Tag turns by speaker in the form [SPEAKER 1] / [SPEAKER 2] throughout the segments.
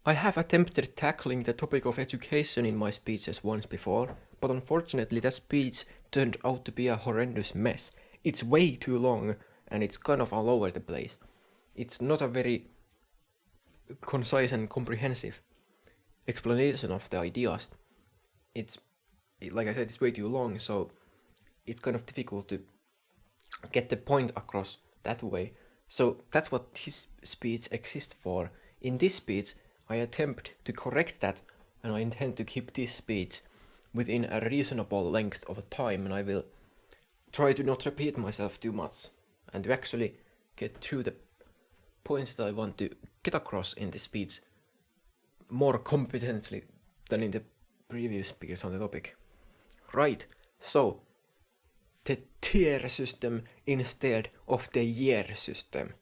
[SPEAKER 1] I have attempted tackling the topic of education in my speeches once before, but unfortunately that speech turned out to be a horrendous mess. It's way too long, and it's kind of all over the place. It's not a very concise and comprehensive explanation of the ideas. Like I said, it's way too long, so it's kind of difficult to get the point across that way. So that's what his speech exists for. In this speech, I attempt to correct that, and I intend to keep this speech within a reasonable length of time, and I will try to not repeat myself too much, and to actually get through the points that I want to get across in this speech more competently than in the previous speeches on the topic. Right, so the tier system instead of the year system.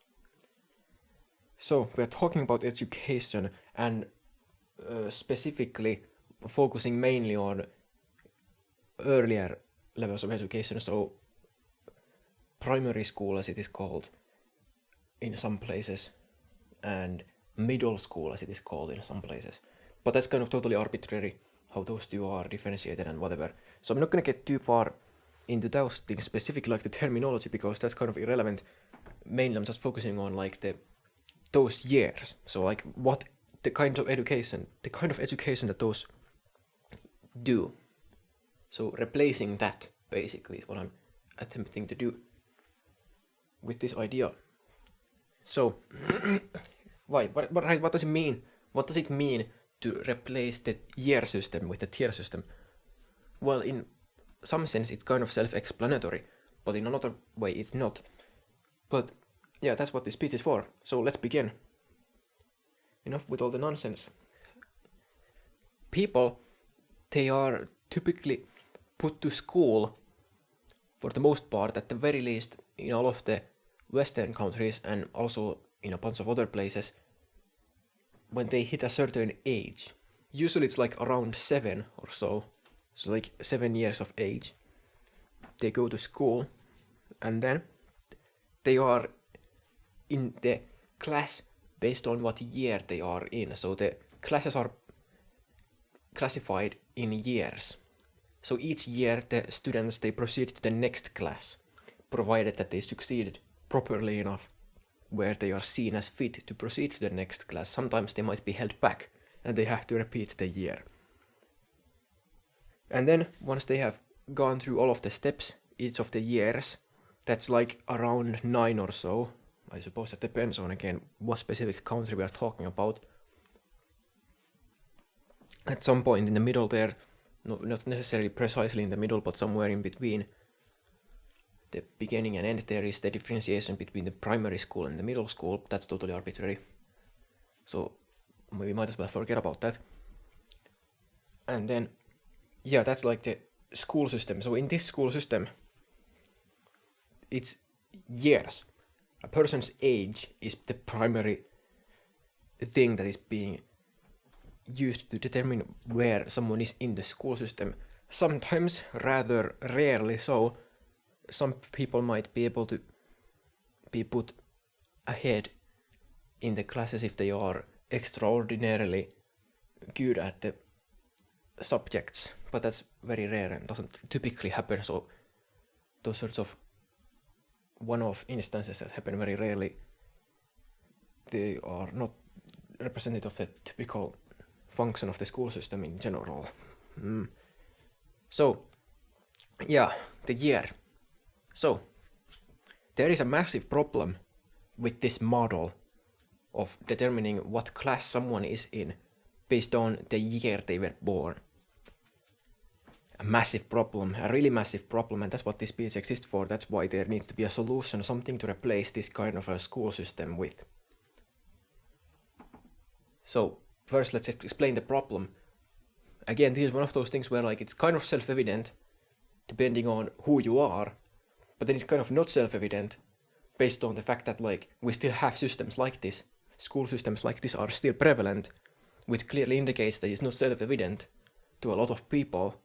[SPEAKER 1] So we're talking about education and specifically focusing mainly on earlier levels of education, so primary school as it is called in some places, and middle school as it is called in some places. But that's kind of totally arbitrary how those two are differentiated and whatever. So I'm not going to get too far into those things specifically, like the terminology, because that's kind of irrelevant. Mainly I'm just focusing on like those years. So like what the kind of education that those do. So replacing that basically is what I'm attempting to do with this idea. So what does it mean? What does it mean to replace the year system with the tier system? Well, in some sense it's kind of self-explanatory, but in another way it's not. But yeah, that's what this speech is for. So let's begin. Enough with all the nonsense. People, they are typically put to school, for the most part, at the very least, in all of the Western countries and also in a bunch of other places, when they hit a certain age. Usually it's like around 7 or so, so like 7 years of age. They go to school, and then they are in the class based on what year they are in. So the classes are classified in years. So each year the students, they proceed to the next class, provided that they succeeded properly enough where they are seen as fit to proceed to the next class. Sometimes they might be held back and they have to repeat the year. And then once they have gone through all of the steps, each of the years, that's like around 9 or so. I suppose it depends on, again, what specific country we are talking about. At some point in the middle there, not necessarily precisely in the middle, but somewhere in between the beginning and end, there is the differentiation between the primary school and the middle school. That's totally arbitrary. So we might as well forget about that. And then, yeah, that's like the school system. So in this school system, it's years. A person's age is the primary thing that is being used to determine where someone is in the school system. Sometimes, rather rarely so, some people might be able to be put ahead in the classes if they are extraordinarily good at the subjects, but that's very rare and doesn't typically happen. So those sorts of one-off instances that happen very rarely, they are not representative of the typical function of the school system in general. So, yeah, the year. So, there is a massive problem with this model of determining what class someone is in based on the year they were born. A massive problem, a really massive problem, and that's what this speech exists for. That's why there needs to be a solution, something to replace this kind of a school system with. So, first let's explain the problem. Again, this is one of those things where like it's kind of self-evident depending on who you are, but then it's kind of not self-evident based on the fact that like we still have systems like this. School systems like this are still prevalent, which clearly indicates that it's not self-evident to a lot of people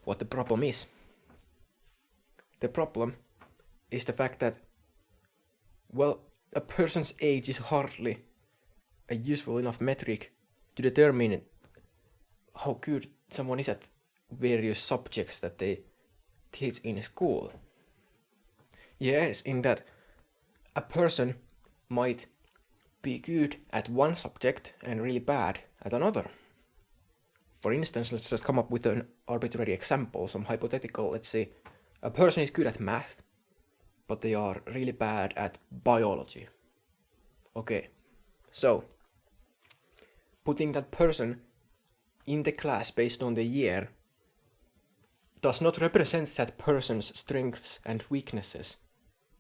[SPEAKER 1] what the problem is. The problem is the fact that, well, a person's age is hardly a useful enough metric to determine how good someone is at various subjects that they teach in school. Yes, in that a person might be good at one subject and really bad at another. For instance, let's just come up with an arbitrary example, some hypothetical. Let's say a person is good at math, but they are really bad at biology. Okay, so putting that person in the class based on the year does not represent that person's strengths and weaknesses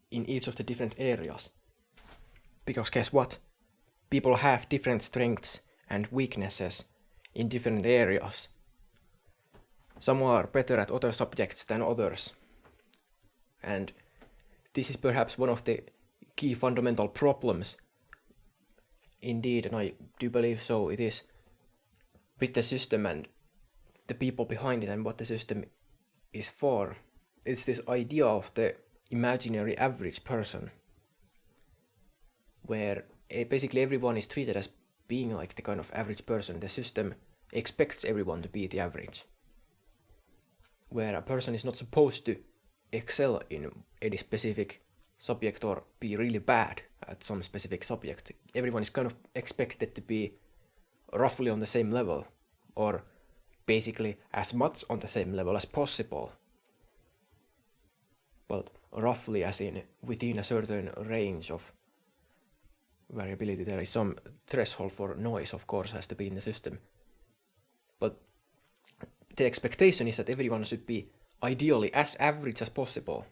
[SPEAKER 1] in each of the different areas. Because guess what? People have different strengths and weaknesses in different areas. Some are better at other subjects than others. And this is perhaps one of the key fundamental problems. Indeed, and I do believe so, it is with the system and the people behind it and what the system is for. It's this idea of the imaginary average person, where basically everyone is treated as being like the kind of average person. The system expects everyone to be the average, where a person is not supposed to excel in any specific subject or be really bad at some specific subject. Everyone is kind of expected to be roughly on the same level, or basically as much on the same level as possible, but roughly as in within a certain range of variability. There is some threshold for noise, of course, has to be in the system, but the expectation is that everyone should be ideally as average as possible.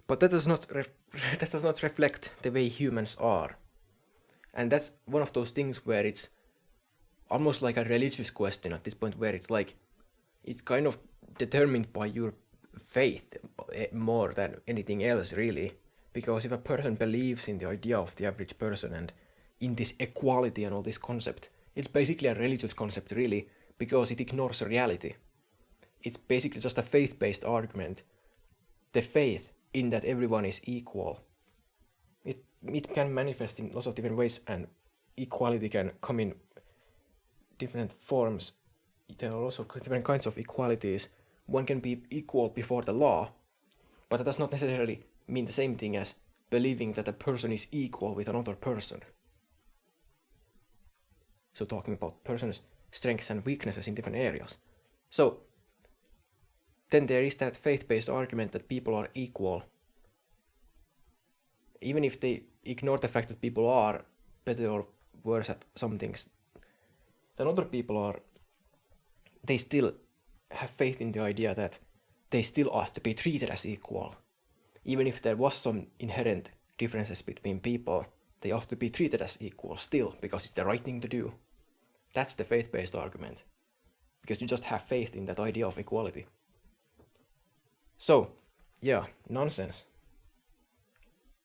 [SPEAKER 1] But that does not reflect the way humans are. And that's one of those things where it's almost like a religious question at this point, where it's like, it's kind of determined by your faith more than anything else, really. Because if a person believes in the idea of the average person and in this equality and all this concept, it's basically a religious concept, really, because it ignores reality. It's basically just a faith-based argument. The faith in that everyone is equal. It can manifest in lots of different ways, and equality can come in different forms. There are also different kinds of equalities. One can be equal before the law, but that does not necessarily mean the same thing as believing that a person is equal with another person. So talking about person's strengths and weaknesses in different areas. So then there is that faith-based argument that people are equal. Even if they ignore the fact that people are better or worse at some things than other people are, they still have faith in the idea that they still ought to be treated as equal. Even if there was some inherent differences between people, they ought to be treated as equal still, because it's the right thing to do. That's the faith-based argument. Because you just have faith in that idea of equality. So, yeah, nonsense.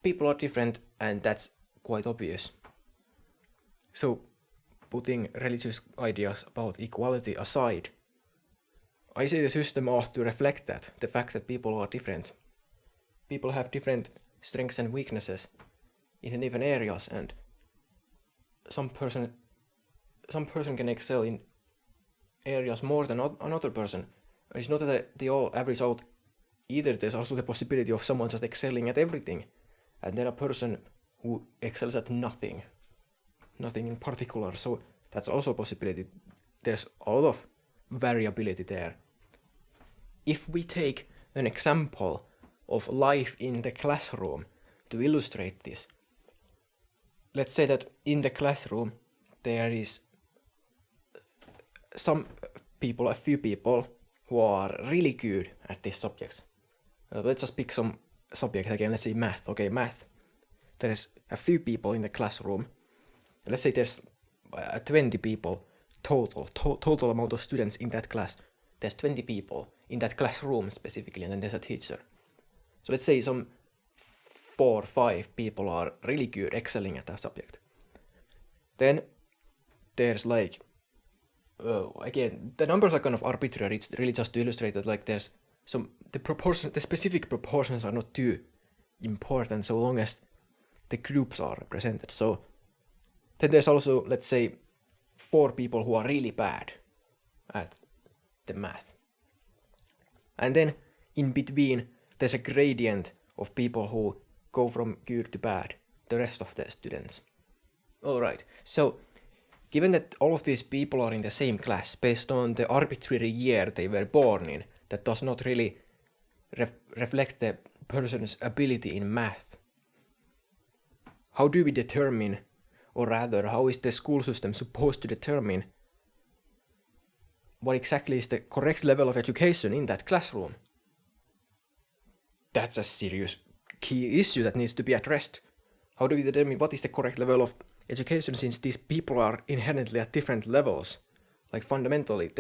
[SPEAKER 1] People are different, and that's quite obvious. So, putting religious ideas about equality aside, I say the system ought to reflect that, the fact that people are different. People have different strengths and weaknesses in different areas, and some person can excel in areas more than another person. It's not that they all average out either. There's also the possibility of someone just excelling at everything, and then a person who excels at nothing in particular. So that's also a possibility. There's a lot of variability there. If we take an example of life in the classroom to illustrate this, let's say that in the classroom there is a few people who are really good at this subject. Let's just pick some subject again. Let's say math. Okay, math. There's a few people in the classroom. Let's say there's 20 people total amount of students in that class. There's 20 people in that classroom specifically, and then there's a teacher. So let's say some 4 or 5 people are really good, excelling at that subject. Then there's like, again, the numbers are kind of arbitrary. It's really just to illustrate that, like, there's the specific proportions are not too important so long as the groups are represented. So Then there's also, let's say, 4 people who are really bad at the math. And then in between, there's a gradient of people who go from good to bad, the rest of the students. Alright, so given that all of these people are in the same class based on the arbitrary year they were born in, that does not really reflect the person's ability in math. How do we determine, or rather, how is the school system supposed to determine what exactly is the correct level of education in that classroom? That's a serious key issue that needs to be addressed. How do we determine what is the correct level of education, since these people are inherently at different levels? Like fundamentally,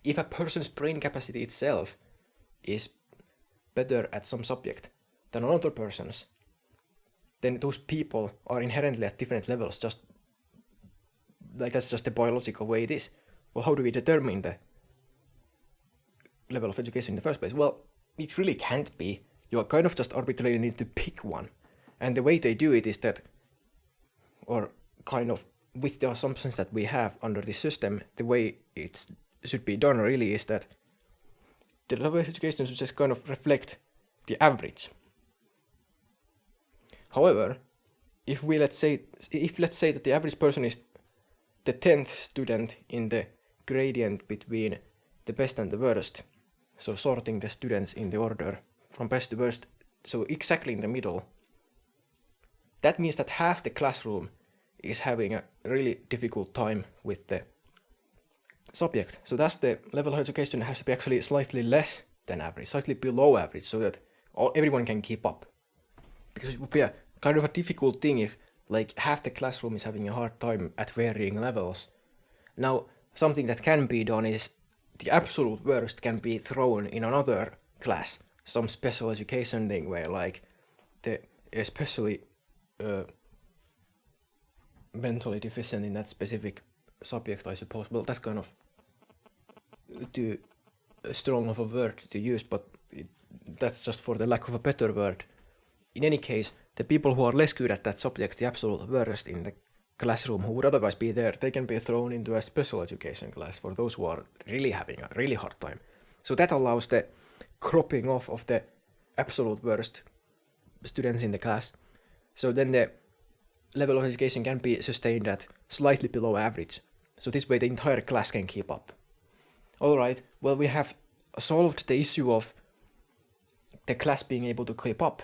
[SPEAKER 1] if a person's brain capacity itself is better at some subject than another person's, then those people are inherently at different levels, just like that's just the biological way it is. Well, how do we determine the level of education in the first place? Well, it really can't be. You kind of just arbitrarily need to pick one. And the way they do it is that, or kind of with the assumptions that we have under this system, the way it should be done really is that the level of education should just kind of reflect the average. However, if let's say that the average person is the 10th student in the gradient between the best and the worst, so sorting the students in the order from best to worst, so exactly in the middle, that means that half the classroom is having a really difficult time with the subject. So thus the level of education has to be actually slightly less than average, slightly below average, so that everyone can keep up. Because it would be a kind of a difficult thing if like half the classroom is having a hard time at varying levels. Now, something that can be done is the absolute worst can be thrown in another class, some special education thing where like the especially mentally deficient in that specific subject, I suppose. Well, that's kind of too strong of a word to use, but that's just for the lack of a better word. In any case, the people who are less good at that subject, the absolute worst in the classroom who would otherwise be there, they can be thrown into a special education class for those who are really having a really hard time. So that allows the cropping off of the absolute worst students in the class. So then the level of education can be sustained at slightly below average. So this way the entire class can keep up. Alright, well, we have solved the issue of the class being able to keep up.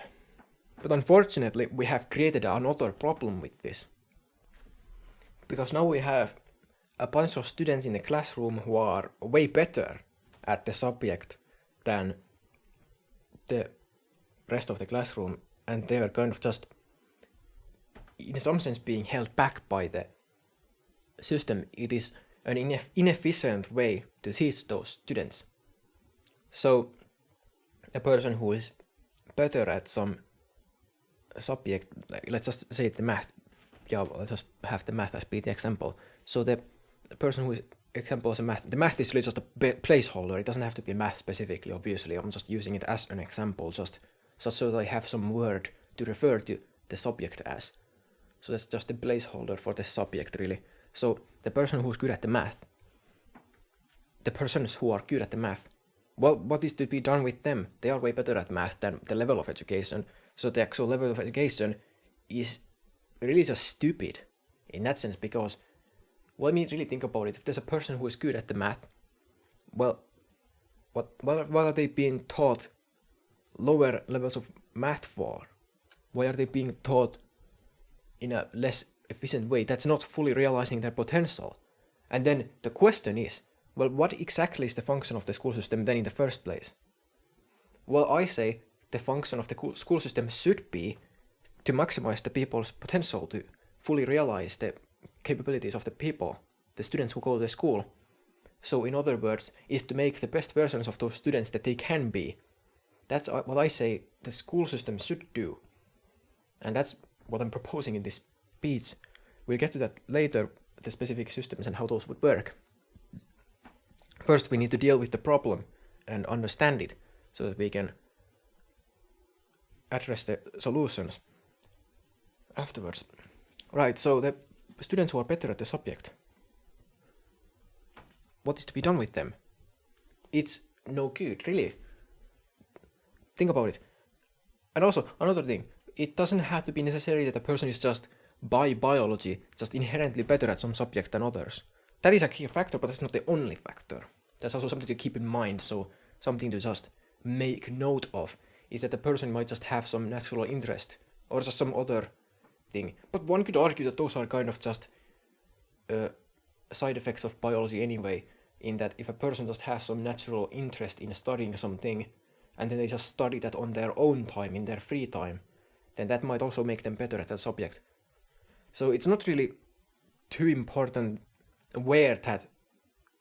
[SPEAKER 1] But unfortunately, we have created another problem with this. Because now we have a bunch of students in the classroom who are way better at the subject than the rest of the classroom, and they are kind of just, in some sense, being held back by the system. It is an inefficient way to teach those students. So, a person who is better at some subject, like, let's just say the math, let's just have the math as be the example. So the person who is example is the math is really just a placeholder. It doesn't have to be math specifically, obviously. I'm just using it as an example, just so that I have some word to refer to the subject as. So that's just a placeholder for the subject, really. So the person who's good at the math, the persons who are good at the math, well, what is to be done with them? They are way better at math than the level of education. So the actual level of education is really just stupid in that sense, because let me really think about it. If there's a person who is good at the math, well, what are they being taught lower levels of math for? Why are they being taught in a less efficient way? That's not fully realizing their potential. And then the question is, well, what exactly is the function of the school system then in the first place? Well, I say the function of the school system should be to maximize the people's potential, to fully realize the capabilities of the people, the students who go to school. So in other words, is to make the best versions of those students that they can be. That's what I say the school system should do. And that's what I'm proposing in this speech. We'll get to that later, the specific systems and how those would work. First, we need to deal with the problem and understand it so that we can address the solutions afterwards. Right, so the students who are better at the subject, what is to be done with them? It's no good, really. Think about it. And also, another thing, it doesn't have to be necessary that a person is just, by biology, just inherently better at some subject than others. That is a key factor, but that's not the only factor. That's also something to keep in mind, so something to just make note of, is that the person might just have some natural interest, or just some other thing. But one could argue that those are kind of just side effects of biology anyway, in that if a person just has some natural interest in studying something, and then they just study that on their own time, in their free time, then that might also make them better at that subject. So it's not really too important where that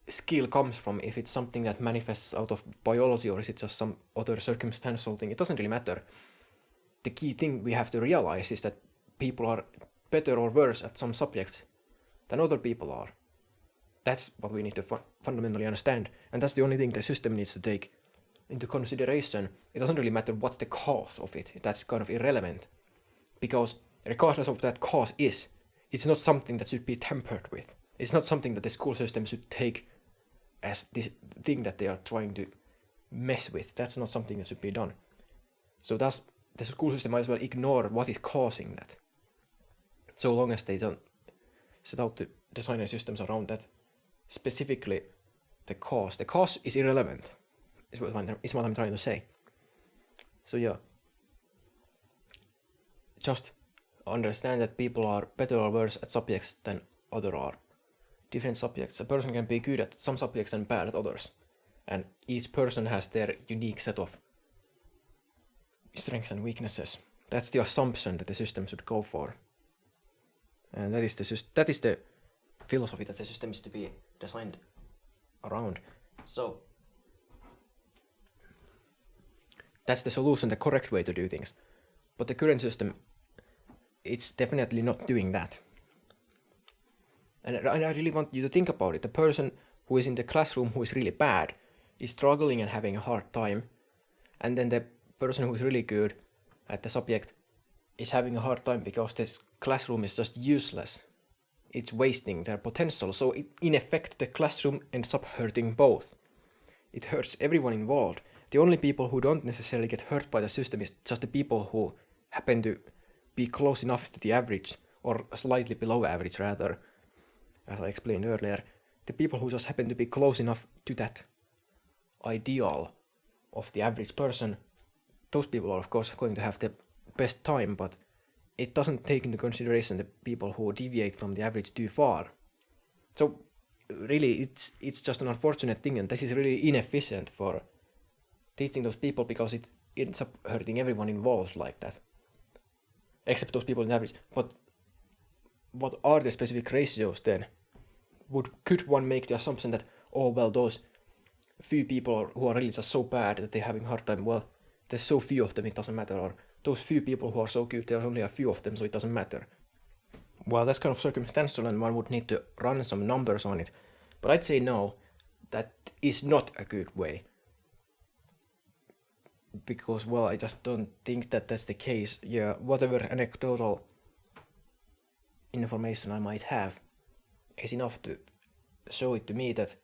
[SPEAKER 1] skill comes from, if it's something that manifests out of biology or is it just some other circumstantial thing. It doesn't really matter. The key thing we have to realize is that people are better or worse at some subjects than other people are. That's what we need to fundamentally understand, and that's the only thing the system needs to take into consideration. It doesn't really matter what's the cause of it. That's kind of irrelevant, because regardless of what that cause is, it's not something that should be tampered with. It's not something that the school system should take as this thing that they are trying to mess with. That's not something that should be done. So thus, the school system might as well ignore what is causing that, so long as they don't set out to design their systems around that. Specifically, the cause. The cause is irrelevant, is what I'm trying to say. So yeah, just understand that people are better or worse at subjects than others are. Different subjects. A person can be good at some subjects and bad at others. And each person has their unique set of strengths and weaknesses. That's the assumption that the system should go for. And that is the philosophy that the system is to be designed around. So that's the solution, the correct way to do things. But the current system, it's definitely not doing that. And I really want you to think about it. The person who is in the classroom who is really bad is struggling and having a hard time. And then the person who is really good at the subject is having a hard time because this classroom is just useless. It's wasting their potential. So in effect, the classroom ends up hurting both. It hurts everyone involved. The only people who don't necessarily get hurt by the system is just the people who happen to be close enough to the average, or slightly below average rather, as I explained earlier. The people who just happen to be close enough to that ideal of the average person, those people are of course going to have the best time, but it doesn't take into consideration the people who deviate from the average too far. So really it's just an unfortunate thing, and this is really inefficient for teaching those people, because it ends up hurting everyone involved like that, except those people in the average. But what are the specific ratios then? Could one make the assumption that, oh well, those few people who are really just so bad that they're having a hard time, well, there's so few of them, it doesn't matter, or those few people who are so good, there are only a few of them, so it doesn't matter? Well, that's kind of circumstantial, and one would need to run some numbers on it. But I'd say no, that is not a good way. Because, well, I just don't think that that's the case. Yeah, whatever anecdotal information I might have is enough to show it to me that,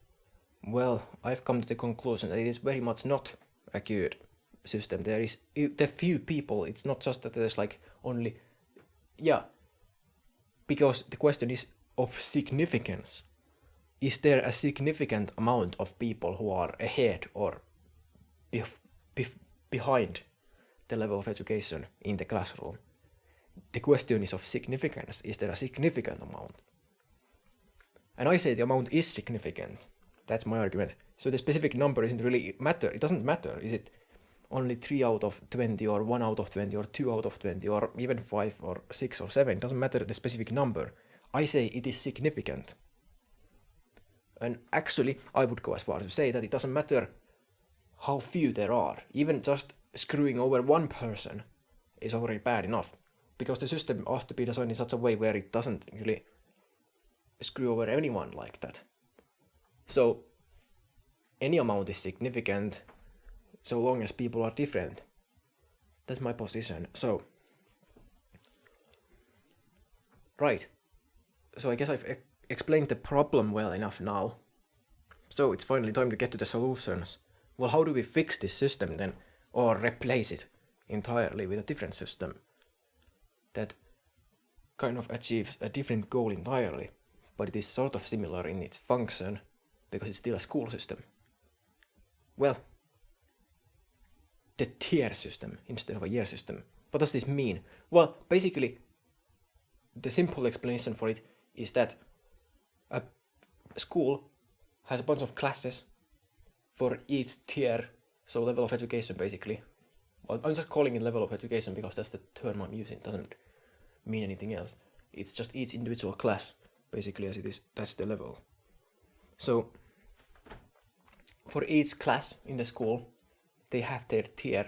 [SPEAKER 1] well, I've come to the conclusion that it is very much not a good system. There is the few people, it's not just that there's like only, yeah, because the question is of significance. Is there a significant amount of people who are ahead or behind the level of education in the classroom? The question is of significance. Is there a significant amount? And I say the amount is significant. That's my argument. So the specific number isn't really matter. It doesn't matter. Is it only 3 out of 20 or 1 out of 20 or 2 out of 20 or even 5 or 6 or 7? It doesn't matter the specific number. I say it is significant. And actually, I would go as far as to say that it doesn't matter how few there are. Even just screwing over one person is already bad enough, because the system ought to be designed in such a way where it doesn't really screw over anyone like that. So any amount is significant so long as people are different. That's my position. So right, So I guess I've explained the problem well enough now. So it's finally time to get to the solutions. Well, how do we fix this system then? Or replace it entirely with a different system that kind of achieves a different goal entirely, but it is sort of similar in its function because it's still a school system? Well, the tier system instead of a year system. What does this mean? Well, basically, the simple explanation for it is that a school has a bunch of classes for each tier, so level of education basically. Well, I'm just calling it level of education because that's the term I'm using. It doesn't mean anything else. It's just each individual class, basically, as it is. That's the level. So, for each class in the school, they have their tier.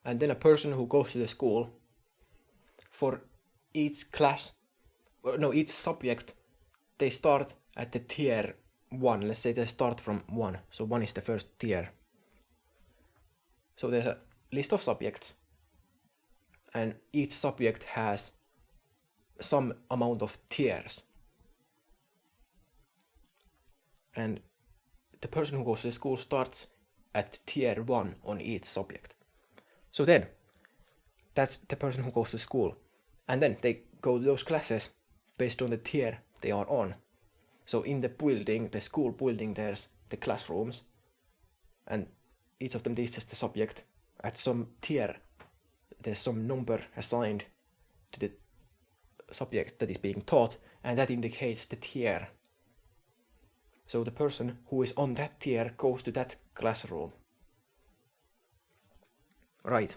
[SPEAKER 1] And then a person who goes to the school, for each class, each subject, they start at the tier 1. Let's say they start from 1. So 1 is the first tier. So there's a list of subjects, and each subject has some amount of tiers. And the person who goes to the school starts at tier 1 on each subject. So then, that's the person who goes to school. And then they go to those classes based on the tier they are on. So in the building, the school building, there's the classrooms, and each of them teaches the subject at some tier. There's some number assigned to the subject that is being taught, and that indicates the tier. So the person who is on that tier goes to that classroom. Right.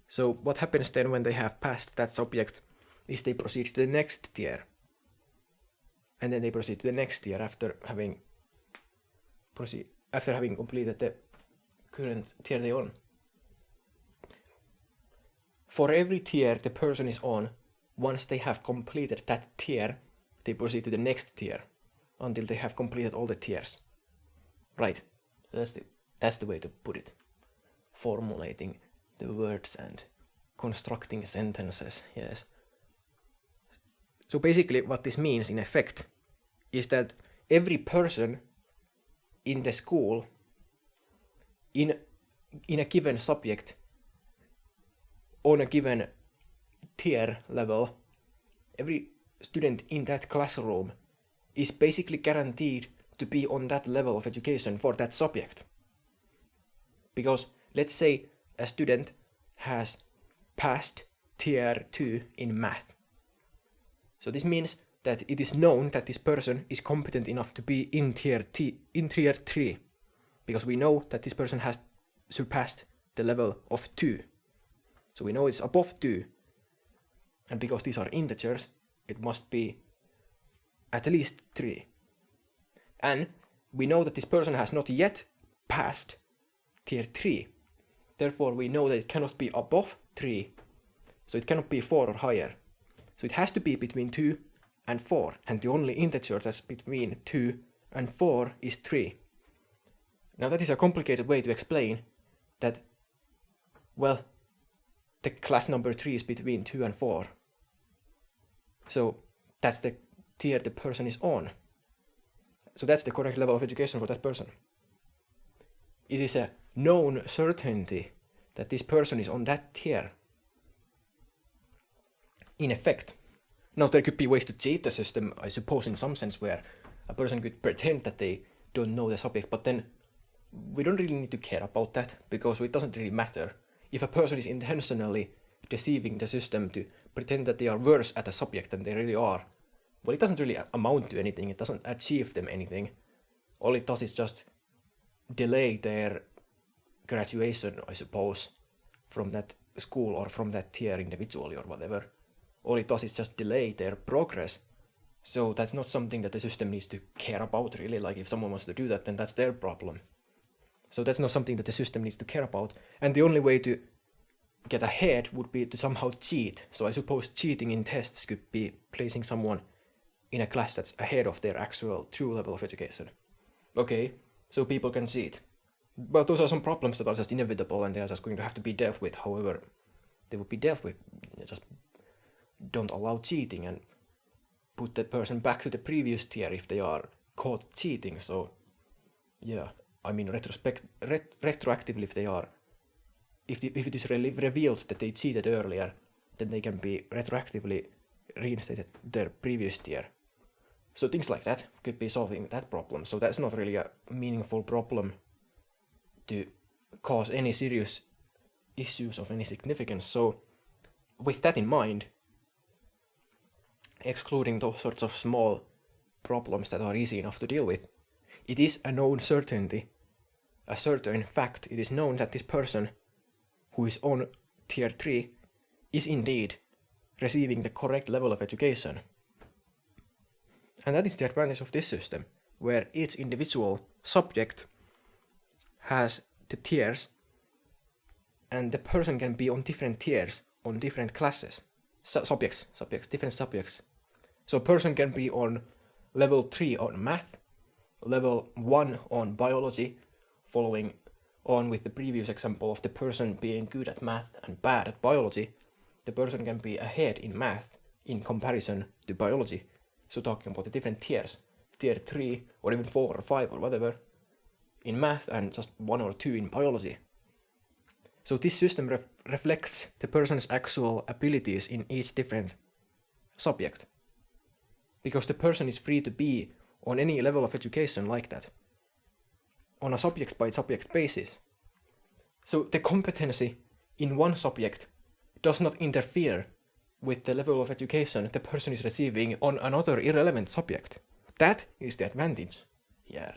[SPEAKER 1] So what happens then when they have passed that subject is they proceed to the next tier. And then they proceed to the next tier after having completed the current tier they're on. For every tier the person is on, once they have completed that tier, they proceed to the next tier until they have completed all the tiers. Right. So that's the way to put it. Formulating the words and constructing sentences, yes. So basically what this means in effect is that every person in the school in a given subject on a given tier level, every student in that classroom is basically guaranteed to be on that level of education for that subject. Because let's say a student has passed tier 2 in math. So this means that it is known that this person is competent enough to be in tier 3, because we know that this person has surpassed the level of 2. So we know it's above 2, and because these are integers, it must be at least 3. And we know that this person has not yet passed tier 3. Therefore, we know that it cannot be above 3, so it cannot be 4 or higher. So it has to be between 2 and 4, and the only integer that's between 2 and 4 is 3. Now that is a complicated way to explain that, well, the class number 3 is between 2 and 4. So that's the tier the person is on. So that's the correct level of education for that person. It is a known certainty that this person is on that tier. In effect. Now there could be ways to cheat the system, I suppose, in some sense, where a person could pretend that they don't know the subject, but then we don't really need to care about that, because it doesn't really matter. If a person is intentionally deceiving the system to pretend that they are worse at a subject than they really are, well, it doesn't really amount to anything, it doesn't achieve them anything. All it does is just delay their graduation, I suppose, from that school or from that tier individually or whatever. All it does is just delay their progress. So that's not something that the system needs to care about, really. Like, if someone wants to do that, then that's their problem. So that's not something that the system needs to care about. And the only way to get ahead would be to somehow cheat. So I suppose cheating in tests could be placing someone in a class that's ahead of their actual true level of education. Okay, so people can cheat. But those are some problems that are just inevitable, and they are just going to have to be dealt with. However, they would be dealt with just don't allow cheating and put the person back to the previous tier if they are caught cheating. So yeah, I mean retroactively if it is revealed that they cheated earlier, then they can be retroactively reinstated their previous tier. So things like that could be solving that problem. So that's not really a meaningful problem to cause any serious issues of any significance. So with that in mind, excluding those sorts of small problems that are easy enough to deal with, it is a known certainty, a certain fact. It is known that this person who is on tier 3 is indeed receiving the correct level of education. And that is the advantage of this system, where each individual subject has the tiers, and the person can be on different tiers, on different classes, different subjects. So a person can be on level 3 on math, level 1 on biology, following on with the previous example of the person being good at math and bad at biology. The person can be ahead in math in comparison to biology. So talking about the different tiers, tier 3 or even 4 or 5 or whatever in math and just 1 or 2 in biology. So this system reflects the person's actual abilities in each different subject, because the person is free to be on any level of education like that, on a subject by subject basis. So the competency in one subject does not interfere with the level of education the person is receiving on another irrelevant subject. That is the advantage here.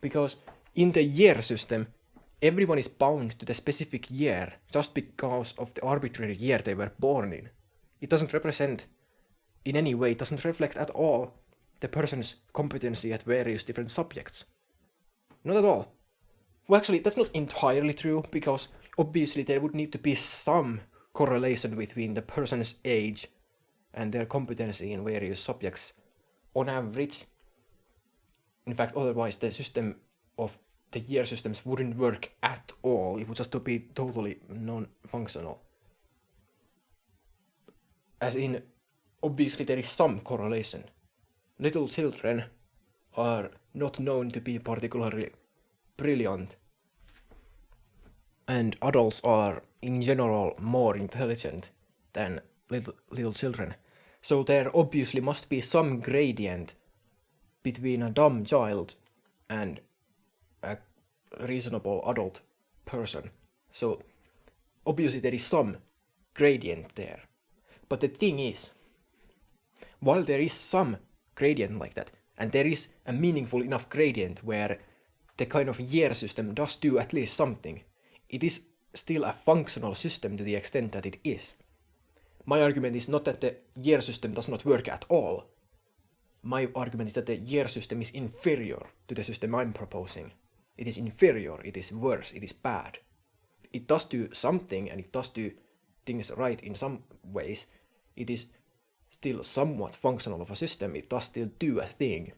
[SPEAKER 1] Because in the year system, everyone is bound to the specific year just because of the arbitrary year they were born in. It doesn't represent in any way, it doesn't reflect at all the person's competency at various different subjects. Not at all. Well, actually, that's not entirely true, because obviously there would need to be some correlation between the person's age and their competency in various subjects on average. In fact, otherwise the system of the year systems wouldn't work at all. It would just be totally non-functional. As in, obviously there is some correlation. Little children are not known to be particularly brilliant, and adults are in general more intelligent than little children. So there obviously must be some gradient between a dumb child and a reasonable adult person. So obviously there is some gradient there. But the thing is, while there is some gradient like that, and there is a meaningful enough gradient where the kind of year system does do at least something, it is still a functional system to the extent that it is. My argument is not that the year system does not work at all. My argument is that the year system is inferior to the system I'm proposing. It is inferior, it is worse, it is bad. It does do something, and it does do things right in some ways. It is still somewhat functional of a system, it does still do a thing.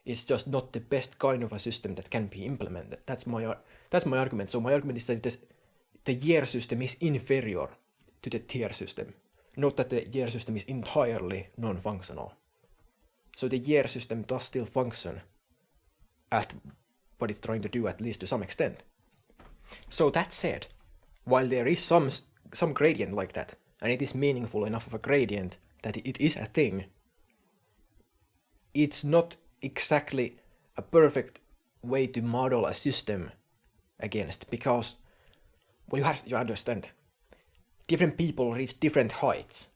[SPEAKER 1] It's just not the best kind of a system that can be implemented. That's my argument. So my argument is that the year system is inferior to the tier system. Not that the year system is entirely non-functional. So the year system does still function at what it's trying to do, at least to some extent. So that said, while there is some gradient like that, and it is meaningful enough of a gradient that it is a thing, it's not exactly a perfect way to model a system against, because, well, you understand, different people reach different heights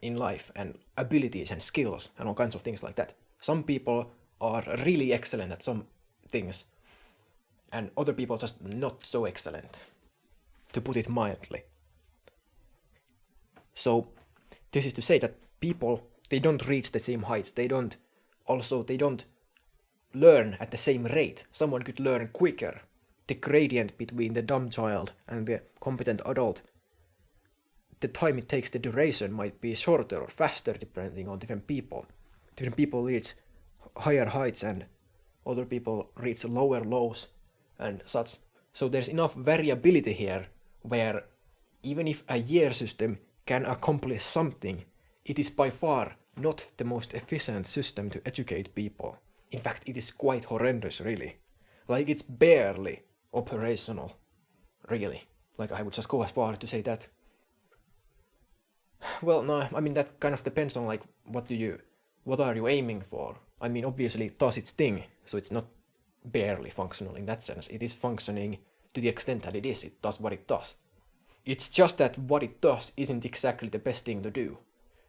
[SPEAKER 1] in life and abilities and skills and all kinds of things like that. Some people are really excellent at some things, and other people are just not so excellent, to put it mildly. So this is to say that people, they don't reach the same heights, they don't learn at the same rate. Someone could learn quicker. The gradient between the dumb child and the competent adult, the time it takes, the duration might be shorter or faster depending on different people. Different people reach higher heights and other people reach lower lows and such. So there's enough variability here where even if a year system can accomplish something, it is by far not the most efficient system to educate people. In fact, it is quite horrendous, really. Like, it's barely operational, really. Like, I would just go as far to say that. Well, no, I mean, that kind of depends on, like, what are you aiming for? I mean, obviously it does its thing, so it's not barely functional in that sense. It is functioning to the extent that it does what it does. It's just that what it does isn't exactly the best thing to do.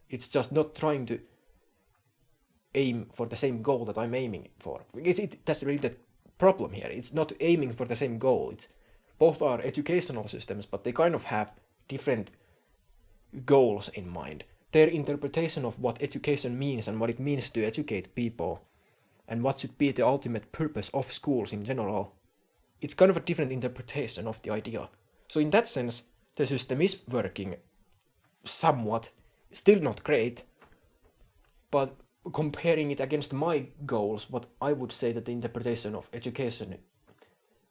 [SPEAKER 1] It's just not trying to aim for the same goal that I'm aiming for. That's really the problem here. It's not aiming for the same goal. Both are educational systems, but they kind of have different goals in mind. Their interpretation of what education means and what it means to educate people and what should be the ultimate purpose of schools in general, it's kind of a different interpretation of the idea. So in that sense, the system is working somewhat, still not great, but comparing it against my goals, what I would say that the interpretation of education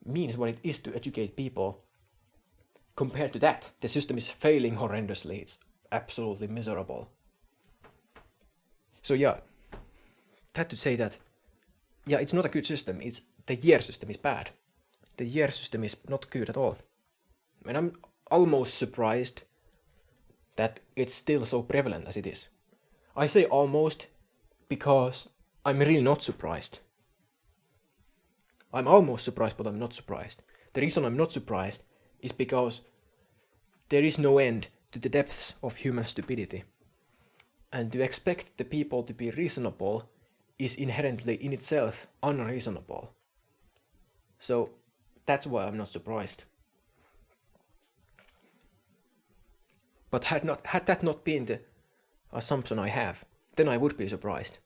[SPEAKER 1] means what it is to educate people, compared to that, the system is failing horrendously. It's absolutely miserable. So yeah, that to say that, yeah, it's not a good system. The year system is bad. The year system is not good at all. And I'm almost surprised that it's still so prevalent as it is. I say almost because I'm really not surprised. I'm almost surprised, but I'm not surprised. The reason I'm not surprised is because there is no end to the depths of human stupidity. And to expect the people to be reasonable is inherently in itself unreasonable. So that's why I'm not surprised. But had that not been the assumption I have, then I would be surprised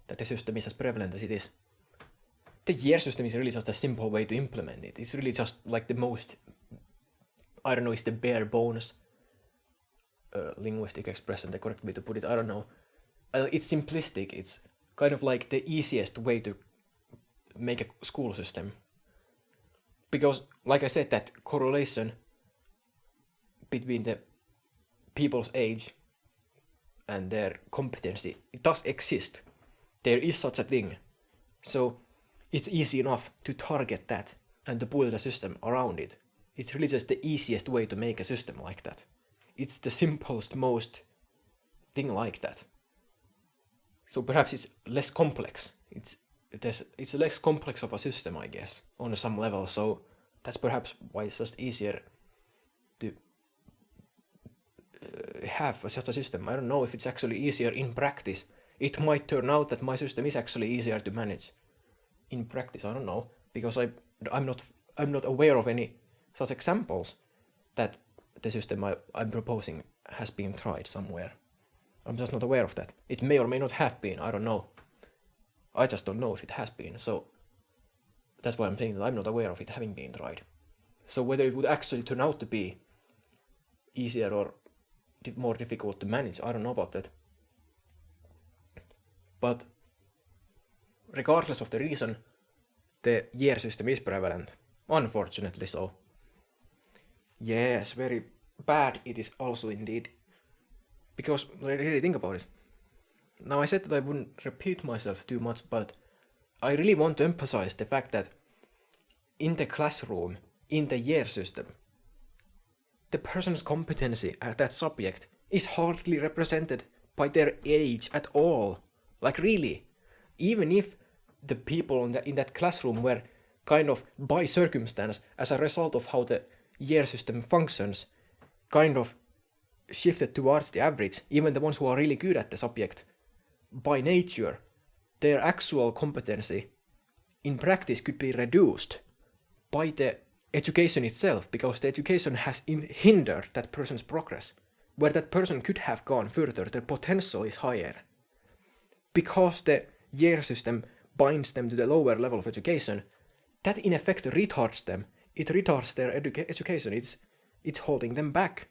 [SPEAKER 1] that the system is as prevalent as it is. The year system is really just a simple way to implement it. It's really just like the most, I don't know, it's the bare bones linguistic expression, the correct way to put it, I don't know. It's simplistic, it's kind of like the easiest way to make a school system. Because, like I said, that correlation between the people's age and their competency, it does exist. There is such a thing. So it's easy enough to target that and to build a system around it. It's really just the easiest way to make a system like that. It's the simplest, most thing like that. So perhaps it's less complex. It's less complex of a system, I guess, on some level. So that's perhaps why it's just easier to have such a system. I don't know if it's actually easier in practice. It might turn out that my system is actually easier to manage in practice. I don't know, because I'm not aware of any such examples that the system I'm proposing has been tried somewhere. I'm just not aware of that. It may or may not have been, I don't know. I just don't know if it has been, so that's why I'm saying that I'm not aware of it having been tried. So whether it would actually turn out to be easier or more difficult to manage, I don't know about that. But regardless of the reason, the year system is prevalent. Unfortunately so. Yes, very bad it is also indeed. Because, really think about it. Now I said that I wouldn't repeat myself too much, but I really want to emphasize the fact that in the classroom, in the year system, the person's competency at that subject is hardly represented by their age at all. Like really, even if the people in that classroom were kind of by circumstance, as a result of how the year system functions, kind of shifted towards the average, even the ones who are really good at the subject, by nature, their actual competency in practice could be reduced by the education itself, because the education has hindered that person's progress. Where that person could have gone further, their potential is higher. Because the year system binds them to the lower level of education, that in effect retards them. It retards their education. It's holding them back.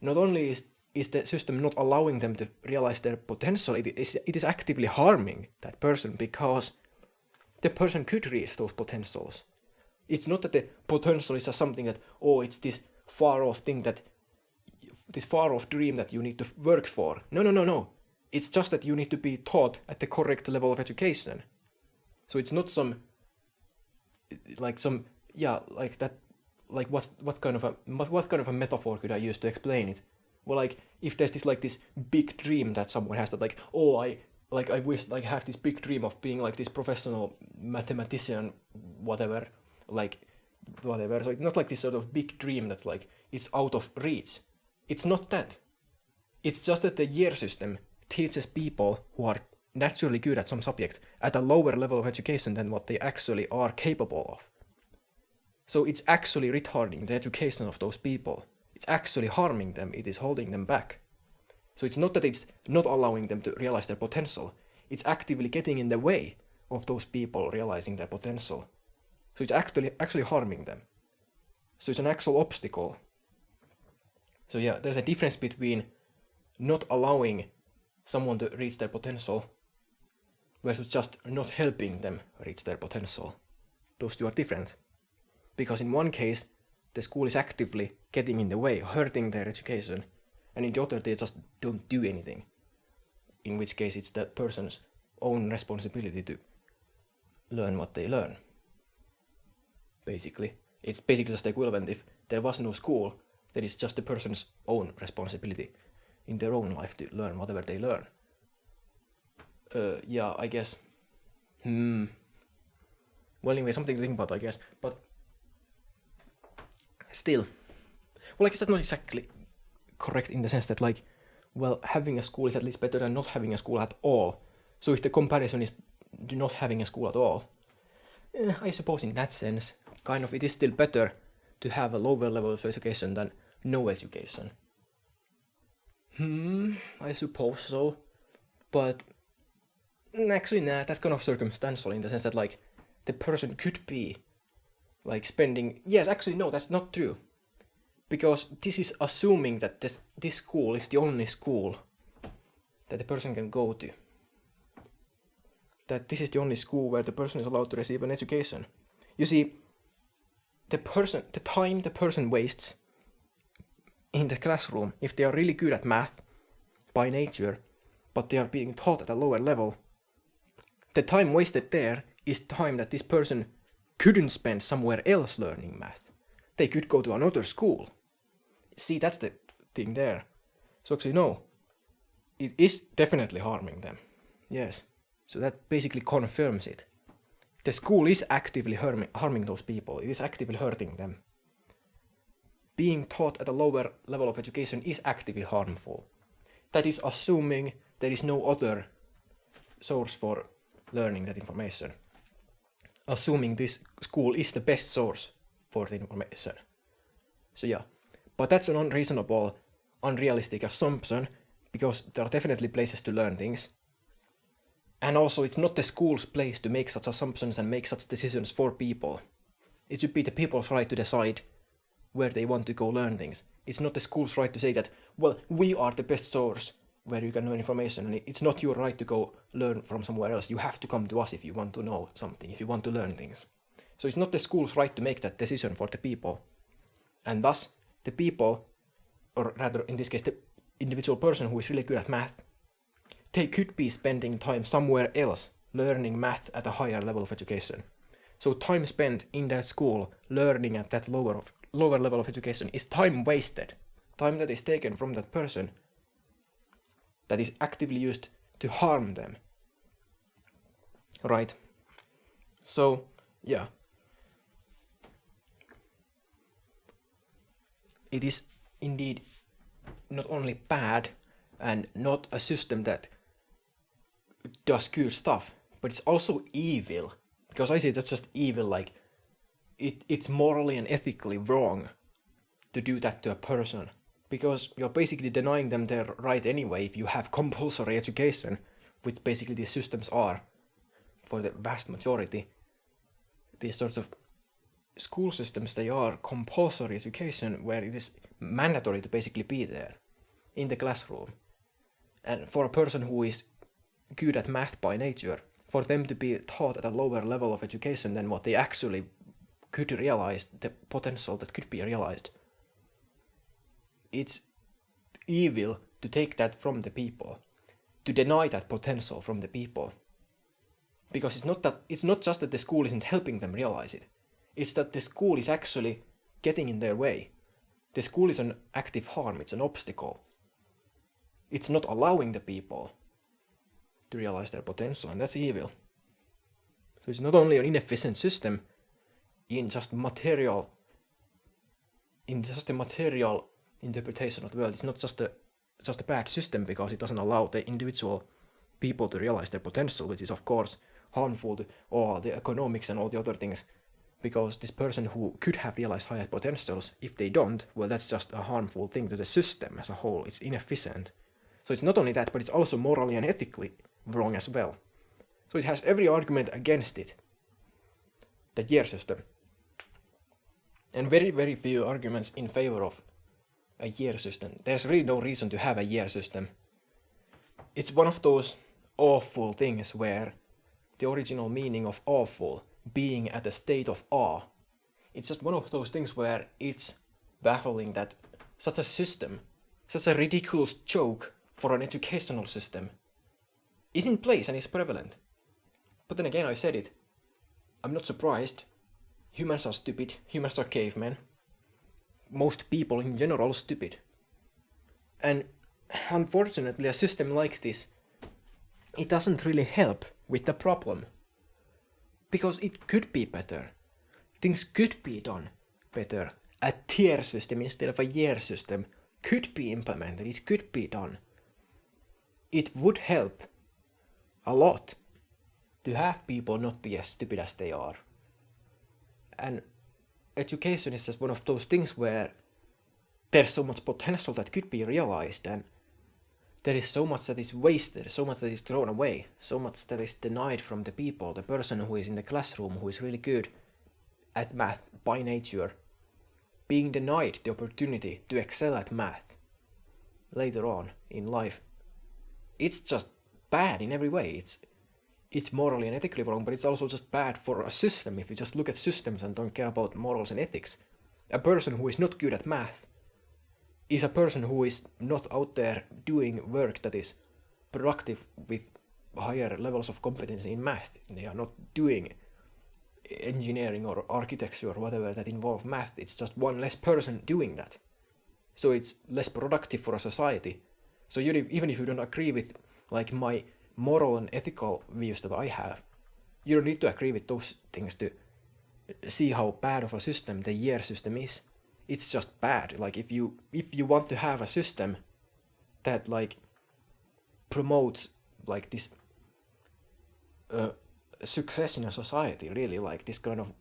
[SPEAKER 1] Not only is the system not allowing them to realize their potential, it is actively harming that person, because the person could reach those potentials. It's not that the potential is something that, it's this far off thing that this far-off dream that you need to work for. No. It's just that you need to be taught at the correct level of education. So it's not what kind of a metaphor could I use to explain it? Well, like, if there's this big dream that someone has, that I wish I have this big dream of being like this professional mathematician, whatever. So it's not like this sort of big dream that's like it's out of reach. It's not that. It's just that the year system teaches people who are naturally good at some subject at a lower level of education than what they actually are capable of. So it's actually retarding the education of those people. It's actually harming them. It is holding them back. So it's not that it's not allowing them to realize their potential. It's actively getting in the way of those people realizing their potential. So it's actually harming them. So it's an actual obstacle. So yeah, there's a difference between not allowing someone to reach their potential versus just not helping them reach their potential. Those two are different. Because in one case, the school is actively getting in the way, hurting their education, and in the other they just don't do anything. In which case it's that person's own responsibility to learn what they learn. Basically. It's basically just the equivalent if there was no school, then it's just the person's own responsibility in their own life to learn whatever they learn. Yeah, I guess. Well, anyway, something to think about, I guess. But still, well, I guess that's not exactly correct in the sense that, like, well, having a school is at least better than not having a school at all. So if the comparison is not having a school at all, I suppose in that sense, kind of, it is still better to have a lower level of education than no education. I suppose so. But actually, that's kind of circumstantial in the sense that, like, the person could be, like, spending... Yes, actually, no, that's not true. Because this is assuming that this school is the only school that the person can go to. That this is the only school where the person is allowed to receive an education. You see, the time the person wastes in the classroom, if they are really good at math by nature, but they are being taught at a lower level, the time wasted there is time that this person couldn't spend somewhere else learning math. They could go to another school. See, that's the thing there. So actually, no. It is definitely harming them. Yes. So that basically confirms it. The school is actively harming those people. It is actively hurting them. Being taught at a lower level of education is actively harmful. That is assuming there is no other source for learning that information. Assuming this school is the best source for the information. So yeah, but that's an unreasonable, unrealistic assumption, because there are definitely places to learn things. And also, it's not the school's place to make such assumptions and make such decisions for people. It should be the people's right to decide where they want to go learn things. It's not the school's right to say that, well, we are the best source where you can learn information, and it's not your right to go learn from somewhere else. You have to come to us if you want to know something, if you want to learn things. So it's not the school's right to make that decision for the people. And thus, the people, or rather in this case the individual person who is really good at math, they could be spending time somewhere else learning math at a higher level of education. So time spent in that school learning at that lower level of education is time wasted. Time that is taken from that person that is actively used to harm them. Right? So, yeah. It is indeed not only bad and not a system that does good stuff, but it's also evil. Because I say that's just evil, like, it's morally and ethically wrong to do that to a person. Because you're basically denying them their right anyway if you have compulsory education, which basically these systems are, for the vast majority. These sorts of school systems, they are compulsory education where it is mandatory to basically be there, in the classroom. And for a person who is good at math by nature, for them to be taught at a lower level of education than what they actually could realize, the potential that could be realized, it's evil to take that from the people, to deny that potential from the people. Because it's not just that the school isn't helping them realize it, it's that the school is actually getting in their way. The school is an active harm, it's an obstacle. It's not allowing the people to realize their potential, and that's evil. So it's not only an inefficient system in just a material interpretation of the world. It's not just a bad system because it doesn't allow the individual people to realize their potential, which is of course harmful to all the economics and all the other things. Because this person who could have realized higher potentials, if they don't, well, that's just a harmful thing to the system as a whole. It's inefficient. So it's not only that, but it's also morally and ethically wrong as well. So it has every argument against it, the year system. And very, very few arguments in favor of a year system. There's really no reason to have a year system. It's one of those awful things where the original meaning of awful, being at a state of awe, it's just one of those things where it's baffling that such a system, such a ridiculous joke for an educational system, is in place and is prevalent. But then again, I said it, I'm not surprised. Humans are stupid, humans are cavemen. Most people in general are stupid. And unfortunately, a system like this, it doesn't really help with the problem. Because it could be better. Things could be done better. A tier system instead of a year system could be implemented, it could be done. It would help a lot to have people not be as stupid as they are. And education is just one of those things where there's so much potential that could be realized, and there is so much that is wasted, so much that is thrown away, so much that is denied from the people. The person who is in the classroom, who is really good at math by nature, being denied the opportunity to excel at math later on in life. It's just bad in every way. It's morally and ethically wrong, but it's also just bad for a system if you just look at systems and don't care about morals and ethics. A person who is not good at math is a person who is not out there doing work that is productive with higher levels of competence in math. They are not doing engineering or architecture or whatever that involve math. It's just one less person doing that. So it's less productive for a society. So even if you don't agree with like my moral and ethical views that I have, you don't need to agree with those things to see how bad of a system the year system is. It's just bad. Like if you want to have a system that like promotes like this success in a society, really like this kind of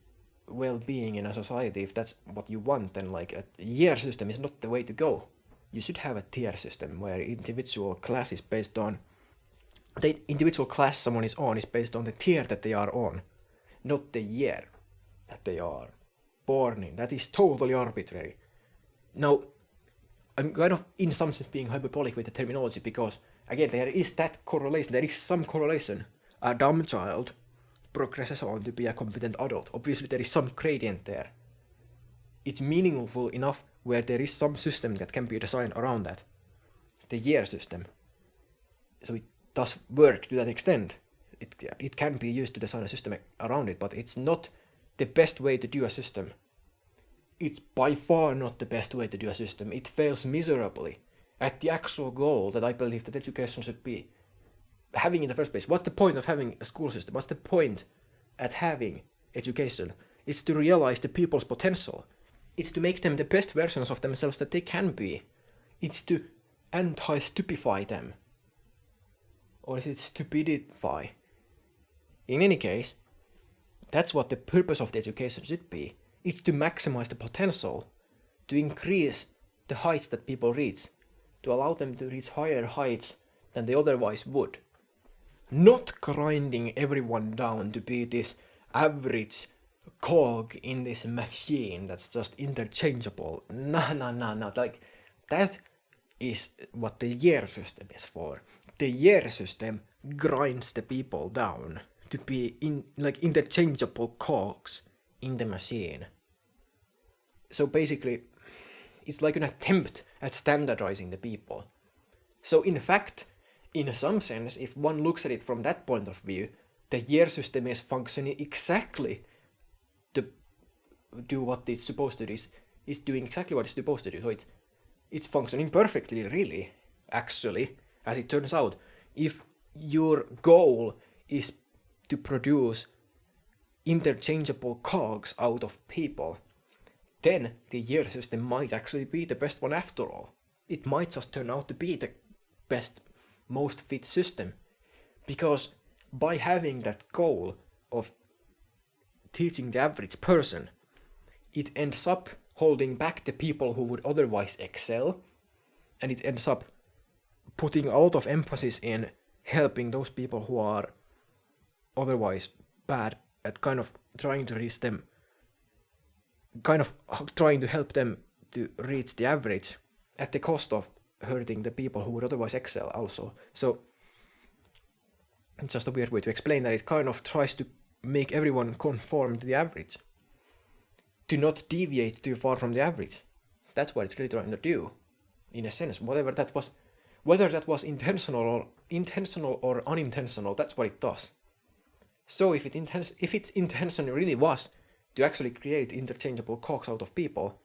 [SPEAKER 1] well-being in a society, if that's what you want, then like a year system is not the way to go. You should have a tier system where individual class is based on the individual class someone is on is based on the tier that they are on, not the year that they are born in. That is totally arbitrary. Now, I'm kind of in some sense being hyperbolic with the terminology because, again, there is that correlation, there is some correlation. A dumb child progresses on to be a competent adult. Obviously, there is some gradient there. It's meaningful enough where there is some system that can be designed around that. The year system. So it does work to that extent. It can be used to design a system around it, but it's not the best way to do a system. It's by far not the best way to do a system. It fails miserably at the actual goal that I believe that education should be having in the first place. What's the point of having a school system? What's the point at having education? It's to realize the people's potential. It's to make them the best versions of themselves that they can be. It's to anti-stupefy them. Or is it stupidify? In any case, that's what the purpose of the education should be. It's to maximize the potential, to increase the heights that people reach, to allow them to reach higher heights than they otherwise would. Not grinding everyone down to be this average cog in this machine that's just interchangeable. No. Like, that is what the year system is for. The year system grinds the people down to be interchangeable cogs in the machine. So basically, it's like an attempt at standardizing the people. So in fact, in some sense, if one looks at it from that point of view, the year system is functioning exactly to do what it's supposed to do. It's doing exactly what it's supposed to do. So it's functioning perfectly, really, actually, as it turns out. If your goal is to produce interchangeable cogs out of people, then the year system might actually be the best one after all. It might just turn out to be the best, most fit system. Because by having that goal of teaching the average person, it ends up holding back the people who would otherwise excel, and it ends up putting a lot of emphasis in helping those people who are otherwise bad at kind of trying to reach them, kind of trying to help them to reach the average at the cost of hurting the people who would otherwise excel also. So it's just a weird way to explain that. It kind of tries to make everyone conform to the average, to not deviate too far from the average. That's what it's really trying to do, in a sense. Whether that was intentional or unintentional, that's what it does. So if its intention really was to actually create interchangeable cogs out of people,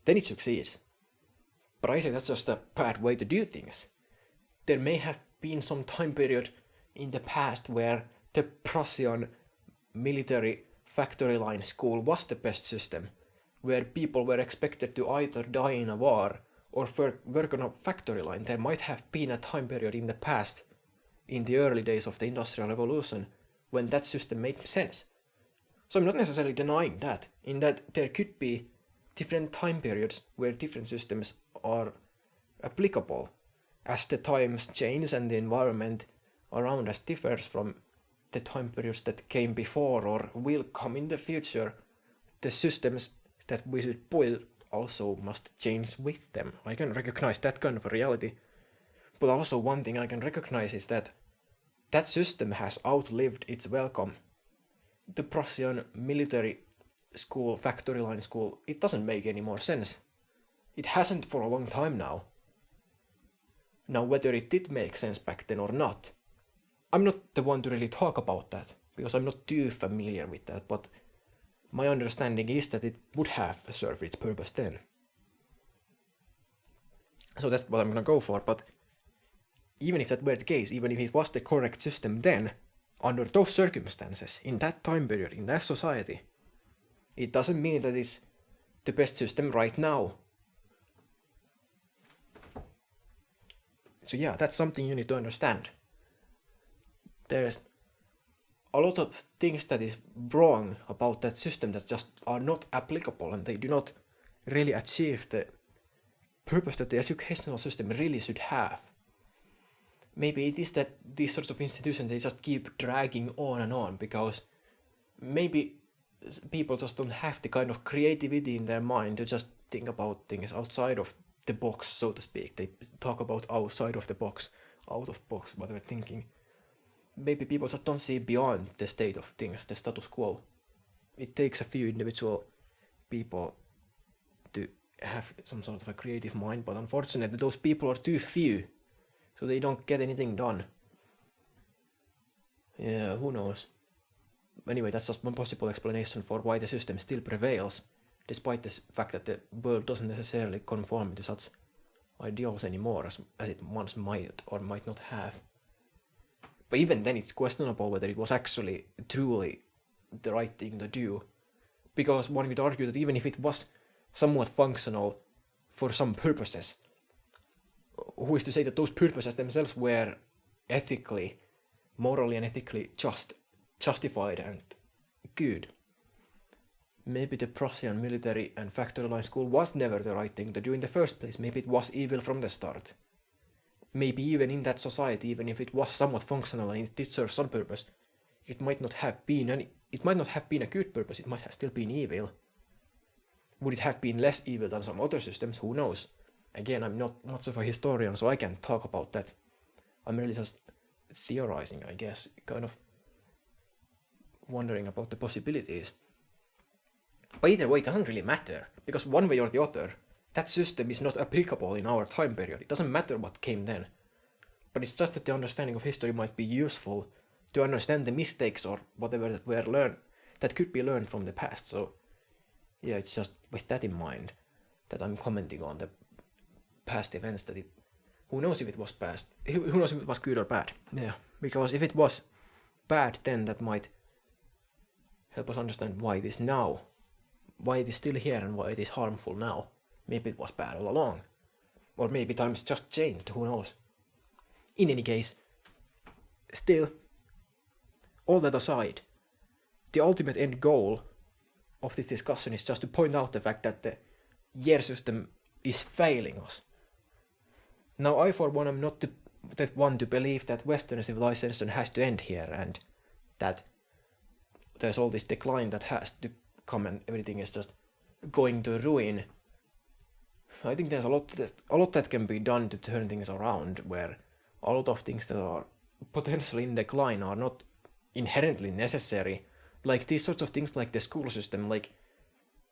[SPEAKER 1] then it succeeds. But I say that's just a bad way to do things. There may have been some time period in the past where the Prussian military factory line school was the best system, where people were expected to either die in a war or work on a factory line. There might have been a time period in the past, in the early days of the Industrial Revolution, when that system made sense. So I'm not necessarily denying that, in that there could be different time periods where different systems are applicable. As the times change and the environment around us differs from the time periods that came before or will come in the future, the systems that we should build also must change with them. I can recognize that kind of a reality. But also one thing I can recognize is that that system has outlived its welcome. The Prussian military school, factory line school, it doesn't make any more sense. It hasn't for a long time now. Now, whether it did make sense back then or not, I'm not the one to really talk about that, because I'm not too familiar with that, but my understanding is that it would have served its purpose then. So that's what I'm gonna go for, but even if that were the case, even if it was the correct system then, under those circumstances, in that time period, in that society, it doesn't mean that it's the best system right now. So yeah, that's something you need to understand. There's a lot of things that is wrong about that system that just are not applicable, and they do not really achieve the purpose that the educational system really should have. Maybe it is that these sorts of institutions, they just keep dragging on and on, because maybe people just don't have the kind of creativity in their mind to just think about things outside of the box, so to speak. They talk about outside of the box, out of box, what they're thinking. Maybe people just don't see beyond the state of things, the status quo. It takes a few individual people to have some sort of a creative mind, but unfortunately those people are too few, so they don't get anything done. Yeah, who knows? Anyway, that's just one possible explanation for why the system still prevails, despite the fact that the world doesn't necessarily conform to such ideals anymore as it once might or might not have. But even then, it's questionable whether it was actually truly the right thing to do, because one could argue that even if it was somewhat functional for some purposes, who is to say that those purposes themselves were ethically, morally and ethically justified and good? Maybe the Prussian military and factory line school was never the right thing to do in the first place. Maybe it was evil from the start. Maybe even in that society, even if it was somewhat functional and it did serve some purpose, it might not have been a good purpose. It might have still been evil. Would it have been less evil than some other systems? Who knows? Again, I'm not much of a historian, so I can't talk about that. I'm really just theorizing, I guess, kind of wondering about the possibilities. But either way, it doesn't really matter, because one way or the other, that system is not applicable in our time period. It doesn't matter what came then. But it's just that the understanding of history might be useful to understand the mistakes or whatever that could be learned from the past. So yeah, it's just with that in mind that I'm commenting on the past events, that who knows if it was past, who knows if it was good or bad. Yeah, because if it was bad, then that might help us understand why it is now, why it is still here and why it is harmful now. Maybe it was bad all along, or maybe times just changed, who knows. In any case, still, all that aside, the ultimate end goal of this discussion is just to point out the fact that the year system is failing us. Now, I for one am not the one to believe that Western civilization has to end here and that there's all this decline that has to come and everything is just going to ruin. I think there's a lot that can be done to turn things around, where a lot of things that are potentially in decline are not inherently necessary. Like these sorts of things like the school system, like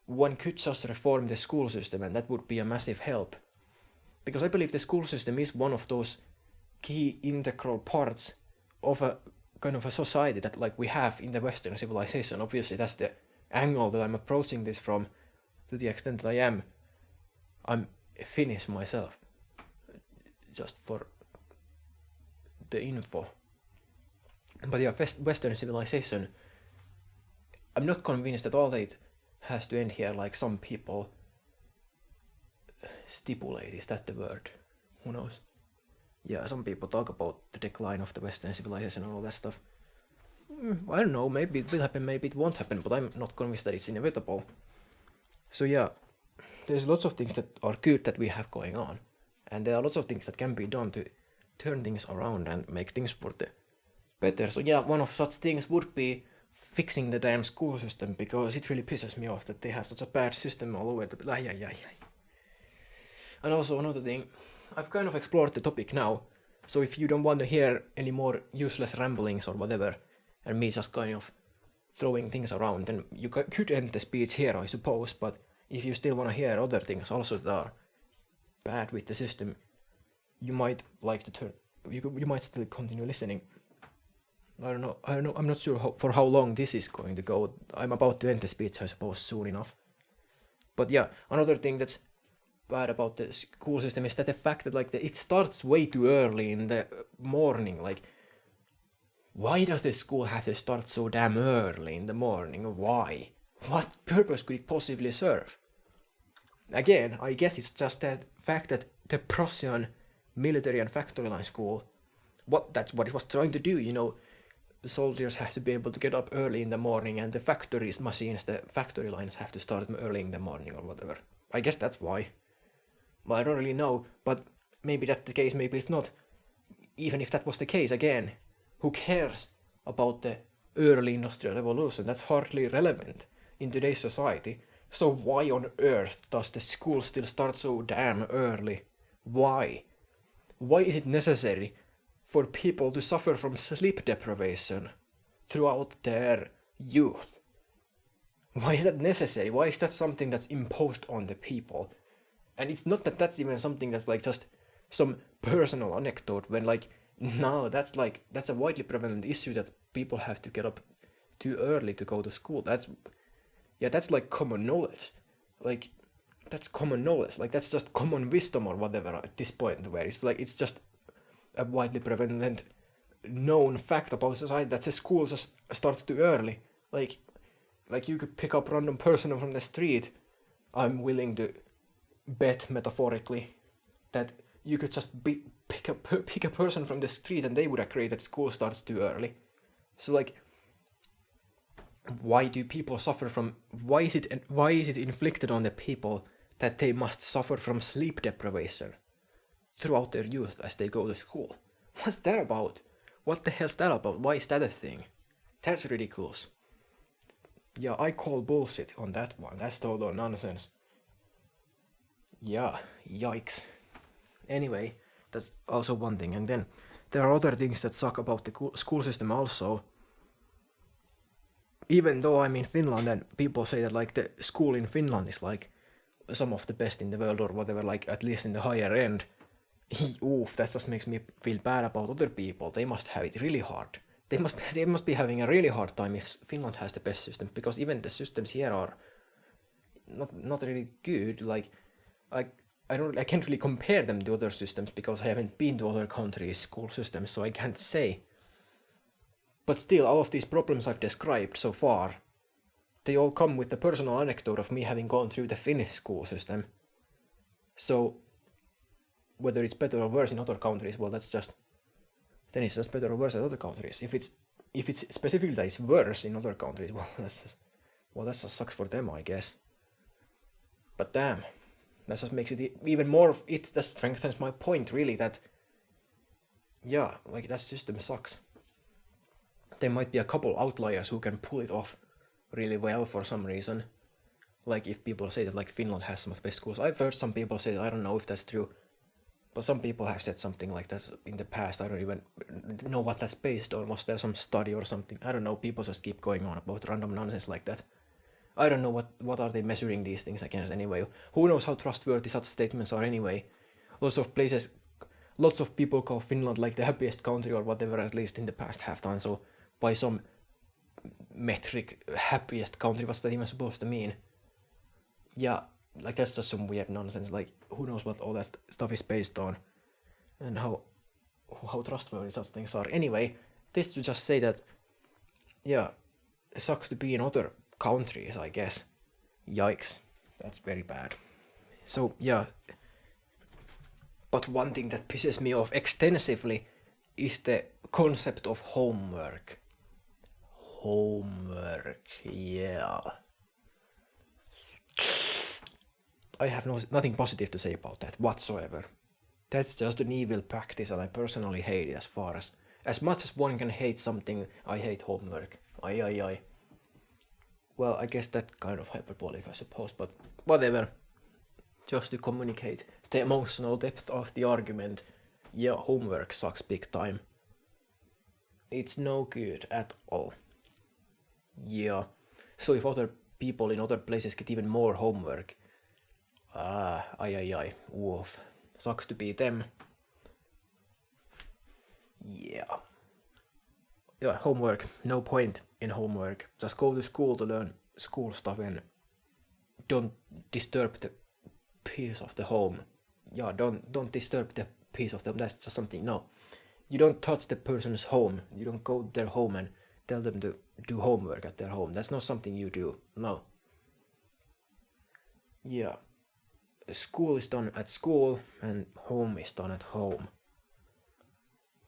[SPEAKER 1] one could just reform the school system and that would be a massive help. Because I believe the school system is one of those key integral parts of a kind of a society that like we have in the Western civilization. Obviously that's the angle that I'm approaching this from, to the extent that I'm Finnish myself, just for the info. But yeah, Western civilization, I'm not convinced that all that has to end here like some people stipulate. Is that the word? Who knows? Yeah, some people talk about the decline of the Western civilization and all that stuff. I don't know, maybe it will happen, maybe it won't happen, but I'm not convinced that it's inevitable. So yeah, there's lots of things that are good that we have going on, and there are lots of things that can be done to turn things around and make things for the better. So yeah, one of such things would be fixing the damn school system, because it really pisses me off that they have such a bad system all over the place. And also another thing, I've kind of explored the topic now, so if you don't want to hear any more useless ramblings or whatever, and me just kind of throwing things around, then you could end the speech here, I suppose. But if you still want to hear other things also that are bad with the system, you might like to turn. You might still continue listening. I don't know. I'm not sure for how long this is going to go. I'm about to end the speech, I suppose, soon enough. But yeah, another thing that's bad about the school system is that the fact that like it starts way too early in the morning. Like, why does the school have to start so damn early in the morning? Why? What purpose could it possibly serve? Again, I guess it's just that fact that the Prussian military and factory line school, that's what it was trying to do, you know. The soldiers have to be able to get up early in the morning, and the factories, machines, the factory lines have to start early in the morning or whatever. I guess that's why. Well, I don't really know, but maybe that's the case, maybe it's not. Even if that was the case, again, who cares about the early industrial revolution? That's hardly relevant in today's society. So why on earth does the school still start so damn early? Why? Why is it necessary for people to suffer from sleep deprivation throughout their youth? Why is that necessary? Why is that something that's imposed on the people? And it's not that that's even something that's like just some personal anecdote, when like, no, that's a widely prevalent issue that people have to get up too early to go to school. That's like common knowledge. Like, that's common knowledge. Like, that's just common wisdom or whatever at this point, where it's like, it's just a widely prevalent known fact about society that the school just starts too early. Like you could pick up random person from the street. I'm willing to bet metaphorically that you could just pick a person from the street and they would agree that school starts too early. So like, why do people suffer from? Why is it inflicted on the people that they must suffer from sleep deprivation throughout their youth as they go to school? What's that about? What the hell's that about? Why is that a thing? That's ridiculous. Yeah, I call bullshit on that one. That's total nonsense. Yeah, yikes. Anyway, that's also one thing. And then there are other things that suck about the school system also. Even though I'm in Finland and people say that like the school in Finland is like some of the best in the world or whatever, like at least in the higher end, oof, that just makes me feel bad about other people. They must have it really hard. They must be having a really hard time if Finland has the best systems, because even the systems here are not really good. Like I can't really compare them to other systems because I haven't been to other countries' school systems, so I can't say. But still, all of these problems I've described so far, they all come with the personal anecdote of me having gone through the Finnish school system. So whether it's better or worse in other countries, well, it's just better or worse in other countries. If it's specifically that it's worse in other countries, well, that just sucks for them, I guess. But damn, that just makes it even more. It just strengthens my point, really, that yeah, like that system sucks. There might be a couple outliers who can pull it off really well for some reason. Like if people say that like Finland has some of the best schools. I've heard some people say that, I don't know if that's true, but some people have said something like that in the past. I don't even know what that's based on. Was there some study or something? I don't know. People just keep going on about random nonsense like that. I don't know what are they measuring these things against anyway. Who knows how trustworthy such statements are anyway. Lots of people call Finland like the happiest country or whatever, at least in the past have done so. By some metric, happiest country, what's that even supposed to mean? Yeah, like that's just some weird nonsense. Like who knows what all that stuff is based on, and how trustworthy such things are. Anyway, this to just say that, yeah, it sucks to be in other countries, I guess. Yikes, that's very bad. So yeah, but one thing that pisses me off extensively is the concept of homework. Homework, yeah. I have nothing positive to say about that whatsoever. That's just an evil practice, and I personally hate it. As much as one can hate something, I hate homework. Aye. Well, I guess that kind of hyperbolic, I suppose, but whatever. Just to communicate the emotional depth of the argument, yeah, homework sucks big time. It's no good at all. Yeah. So if other people in other places get even more homework, aye, woof. Sucks to be them. Yeah. Yeah, homework. No point in homework. Just go to school to learn school stuff and don't disturb the peace of the home. Yeah, don't disturb the peace of them. That's just something. No. You don't touch the person's home. You don't go to their home and tell them to do homework at their home. That's not something you do. No. Yeah. School is done at school and home is done at home.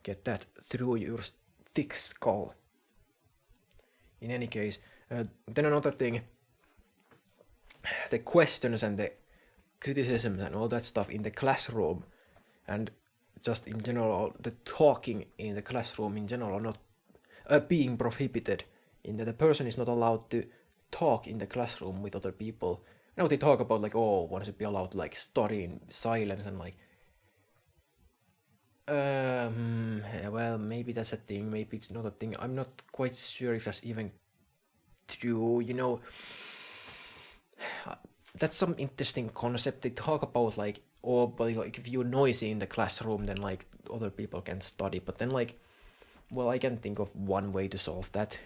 [SPEAKER 1] Get that through your thick skull. In any case, then another thing, the questions and the criticisms and all that stuff in the classroom, and just in general, the talking in the classroom in general, not being prohibited, in that the person is not allowed to talk in the classroom with other people. Now they talk about like, oh, one should be allowed to like study in silence and like, well, maybe that's a thing, maybe it's not a thing. I'm not quite sure if that's even true, you know. That's some interesting concept. They talk about like, oh, but like if you're noisy in the classroom, then like other people can study. But then like, well, I can think of one way to solve that.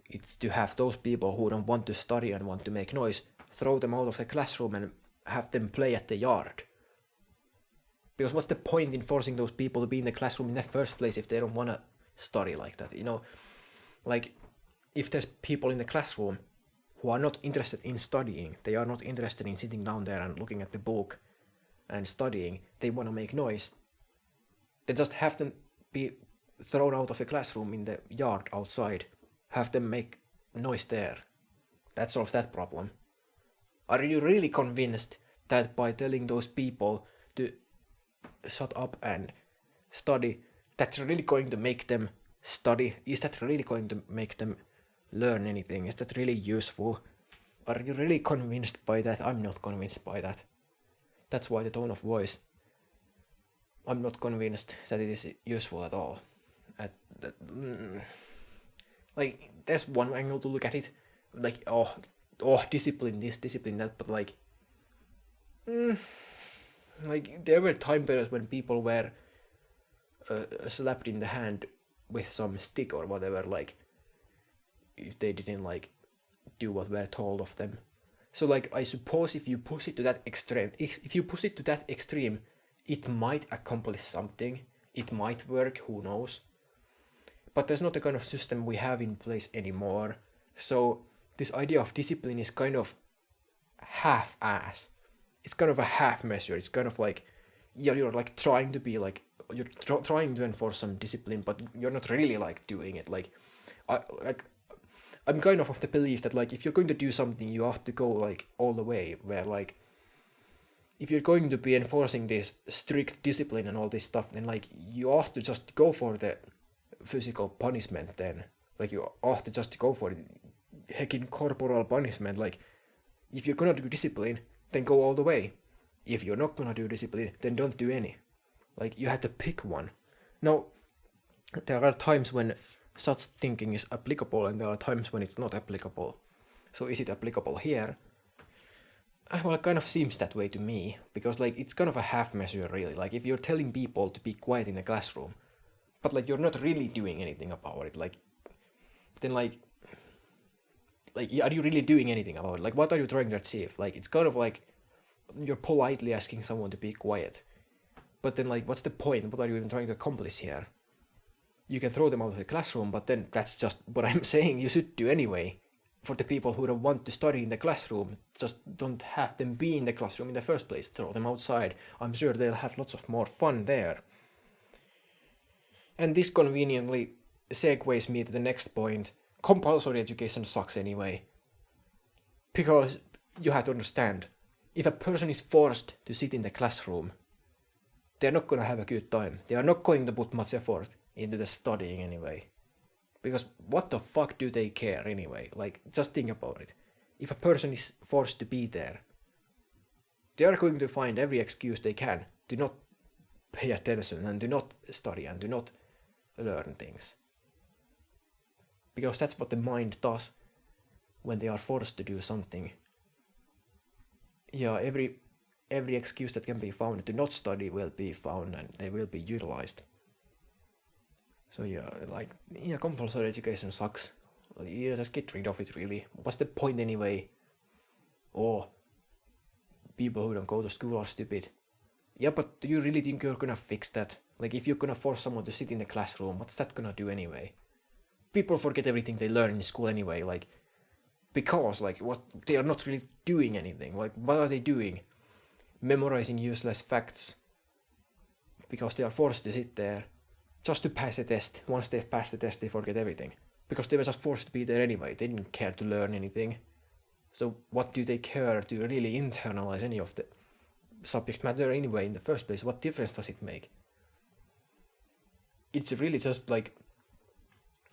[SPEAKER 1] It's to have those people who don't want to study and want to make noise, throw them out of the classroom and have them play at the yard. Because what's the point in forcing those people to be in the classroom in the first place if they don't want to study like that, you know? Like, if there's people in the classroom who are not interested in studying, they are not interested in sitting down there and looking at the book and studying, they want to make noise, then just have them be thrown out of the classroom in the yard outside. Have them make noise there. That solves that problem. Are you really convinced that by telling those people to shut up and study, that's really going to make them study? Is that really going to make them learn anything? Is that really useful? Are you really convinced by that? I'm not convinced by that. That's why the tone of voice. I'm not convinced that it is useful at all. Like, there's one angle to look at it. Like, oh, discipline this, discipline that, but like, Like, there were time periods when people were slapped in the hand with some stick or whatever, like, if they didn't, like, do what were told of them. So, like, I suppose if you push it to that extreme, if you push it to that extreme, it might accomplish something. It might work, who knows. But that's not the kind of system we have in place anymore. So this idea of discipline is kind of half-ass. It's kind of a half measure. It's kind of like, yeah, you're like trying to be like, you're trying to enforce some discipline, but you're not really like doing it. Like, I'm kind of the belief that, like, if you're going to do something, you have to go like all the way. Where, like, if you're going to be enforcing this strict discipline and all this stuff, then, like, you ought to just go for the physical punishment. Then, like, you ought to just go for it. Heckin' corporal punishment. Like, if you're gonna do discipline, then go all the way. If you're not gonna do discipline, then don't do any. Like, you have to pick one. Now, there are times when such thinking is applicable, and there are times when it's not applicable. So is it applicable here? Well, it kind of seems that way to me, because, like, it's kind of a half measure, really. Like, if you're telling people to be quiet in the classroom, but, like, you're not really doing anything about it, like, then, like, are you really doing anything about it? Like, what are you trying to achieve? Like, it's kind of like you're politely asking someone to be quiet, but then, like, what's the point? What are you even trying to accomplish here? You can throw them out of the classroom, but then that's just what I'm saying you should do anyway. For the people who don't want to study in the classroom, just don't have them be in the classroom in the first place. Throw them outside. I'm sure they'll have lots of more fun there. And this conveniently segues me to the next point. Compulsory education sucks anyway. Because you have to understand, if a person is forced to sit in the classroom, they're not gonna have a good time. They are not going to put much effort into the studying anyway. Because what the fuck do they care anyway? Like, just think about it. If a person is forced to be there, they are going to find every excuse they can to not pay attention and do not study and do not learn things. Because that's what the mind does when they are forced to do something. Yeah, every excuse that can be found to not study will be found and they will be utilized. So yeah, like, yeah, compulsory education sucks. Yeah, just get rid of it, really. What's the point anyway? Oh, people who don't go to school are stupid. Yeah, but do you really think you're gonna fix that? Like, if you're gonna force someone to sit in the classroom, what's that gonna do anyway? People forget everything they learn in school anyway, like, because, like, what, they are not really doing anything. Like, what are they doing? Memorizing useless facts. Because they are forced to sit there just to pass a test. Once they've passed the test, they forget everything. Because they were just forced to be there anyway. They didn't care to learn anything. So what do they care to really internalize any of the subject matter anyway in the first place? What difference does it make? It's really just like,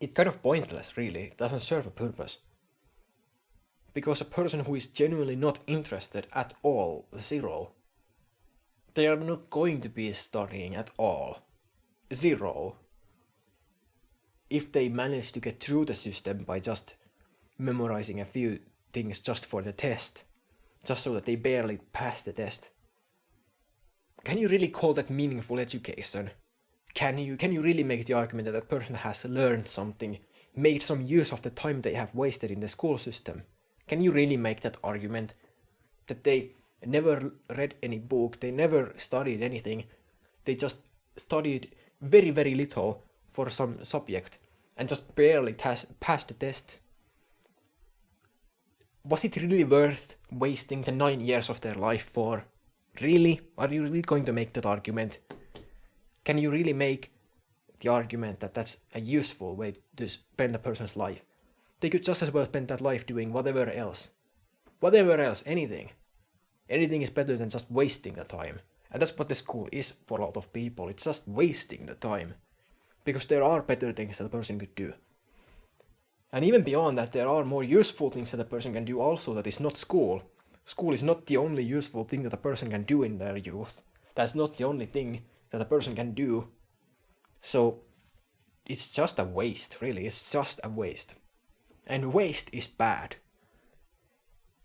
[SPEAKER 1] it's kind of pointless, really. It doesn't serve a purpose. Because a person who is genuinely not interested at all, zero, they are not going to be studying at all. Zero. If they manage to get through the system by just memorizing a few things just for the test, just so that they barely pass the test, can you really call that meaningful education? Can you really make the argument that that person has learned something, made some use of the time they have wasted in the school system? Can you really make that argument that they never read any book, they never studied anything, they just studied very, very little for some subject and just barely passed the test? Was it really worth wasting the 9 years of their life for? Really? Are you really going to make that argument? Can you really make the argument that that's a useful way to spend a person's life? They could just as well spend that life doing whatever else. Whatever else, anything. Anything is better than just wasting the time. And that's what the school is for a lot of people. It's just wasting the time. Because there are better things that a person could do. And even beyond that, there are more useful things that a person can do also that is not school. School is not the only useful thing that a person can do in their youth. That's not the only thing that a person can do. So, it's just a waste, really. It's just a waste. And waste is bad.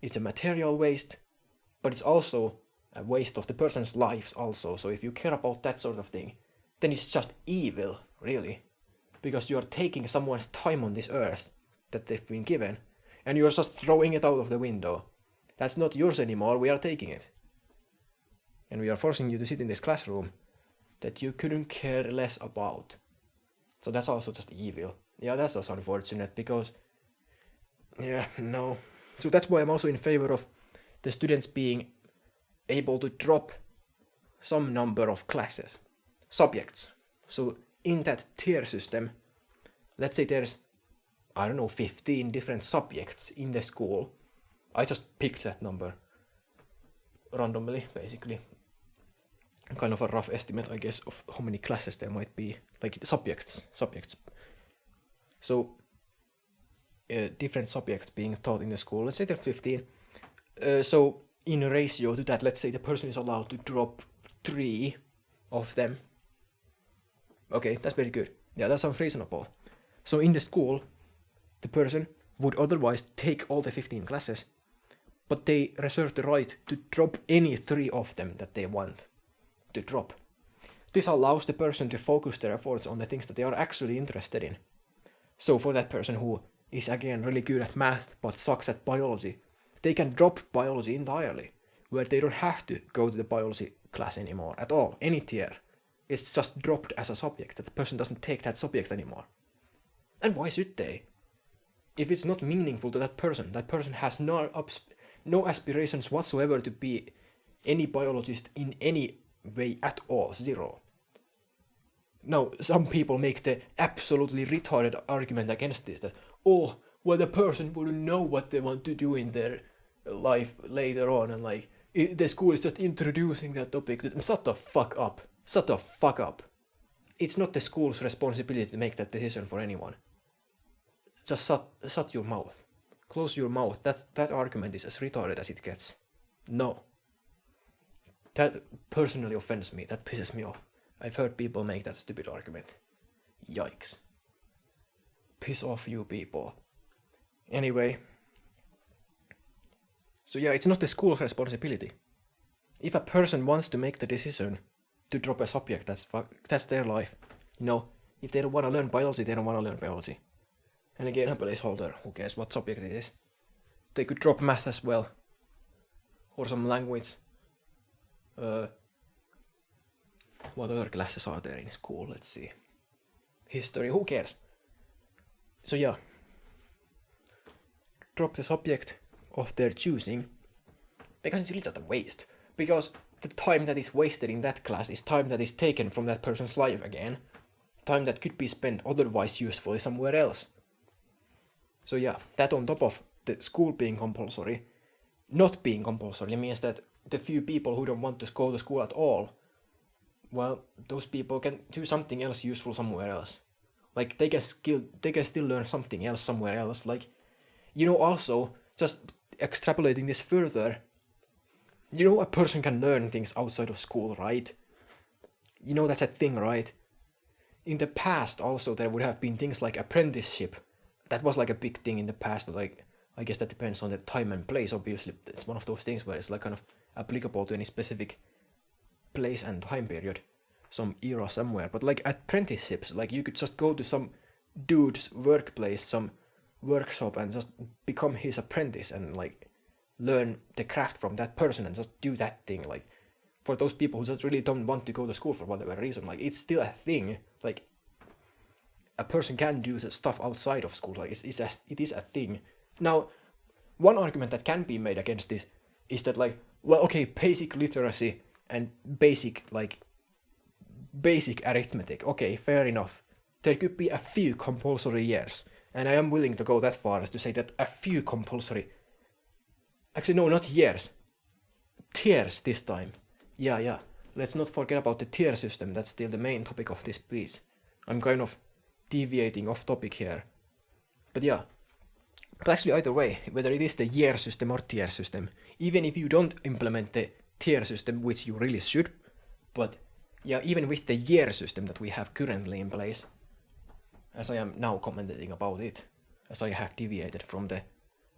[SPEAKER 1] It's a material waste, but it's also a waste of the person's lives also. So if you care about that sort of thing, then it's just evil, really. Because you are taking someone's time on this earth that they've been given, and you're just throwing it out of the window. That's not yours anymore, we are taking it. And we are forcing you to sit in this classroom that you couldn't care less about. So that's also just evil. Yeah, that's also unfortunate, because... yeah, no. So that's why I'm also in favor of the students being able to drop some number of classes, subjects. So in that tier system, let's say there's, I don't know, 15 different subjects in the school. I just picked that number randomly, basically. Kind of a rough estimate, I guess, of how many classes there might be, like subjects. So different subjects being taught in the school. Let's say there are 15. So in ratio to that, let's say the person is allowed to drop 3 of them. Okay, that's very good. Yeah, that sounds reasonable. So in the school, the person would otherwise take all the 15 classes, but they reserve the right to drop any 3 of them that they want to drop. This allows the person to focus their efforts on the things that they are actually interested in. So for that person who is again really good at math but sucks at biology, they can drop biology entirely, where they don't have to go to the biology class anymore at all, any tier. It's just dropped as a subject, that the person doesn't take that subject anymore. And why should they? If it's not meaningful to that person has no aspirations whatsoever to be any biologist in any way at all, 0. Now, some people make the absolutely retarded argument against this, that, oh, well, the person wouldn't know what they want to do in their life later on, and like, the school is just introducing that topic. Shut the fuck up. Shut the fuck up. It's not the school's responsibility to make that decision for anyone. Just shut your mouth. Close your mouth. That argument is as retarded as it gets. No. That personally offends me. That pisses me off. I've heard people make that stupid argument. Yikes. Piss off, you people. Anyway. So yeah, it's not the school's responsibility. If a person wants to make the decision to drop a subject, that's their life. You know, if they don't want to learn biology, they don't want to learn biology. And again, a placeholder, who cares what subject it is. They could drop math as well. Or some language. What other classes are there in school? Let's see. History, who cares? So yeah. Drop the subject of their choosing. Because it's really just a waste. Because the time that is wasted in that class is time that is taken from that person's life again. Time that could be spent otherwise usefully somewhere else. So yeah, that on top of the school being compulsory, not being compulsory means that the few people who don't want to go to school at all, well, those people can do something else useful somewhere else. Like, they can still learn something else somewhere else. Like, you know, also, just extrapolating this further, you know, a person can learn things outside of school, right? You know, that's a thing, right? In the past, also, there would have been things like apprenticeship. That was like a big thing in the past. Like, I guess that depends on the time and place, obviously. It's one of those things where it's like kind of applicable to any specific place and time period, some era somewhere. But like apprenticeships, like you could just go to some dude's workplace, some workshop, and just become his apprentice and like learn the craft from that person and just do that thing. Like, for those people who just really don't want to go to school for whatever reason, like, it's still a thing. Like, a person can do the stuff outside of school. Like, it is a thing. Now, one argument that can be made against this is that, like, well, okay, basic literacy and basic arithmetic, okay, fair enough. There could be a few compulsory years, and I am willing to go that far as to say that a few compulsory... Actually, no, not years. Tiers this time. Yeah. Let's not forget about the tier system. That's still the main topic of this piece. I'm kind of deviating off topic here. But yeah. But actually, either way, whether it is the year system or tier system, even if you don't implement the tier system, which you really should, but yeah, even with the year system that we have currently in place, as I am now commenting about it, as I have deviated from the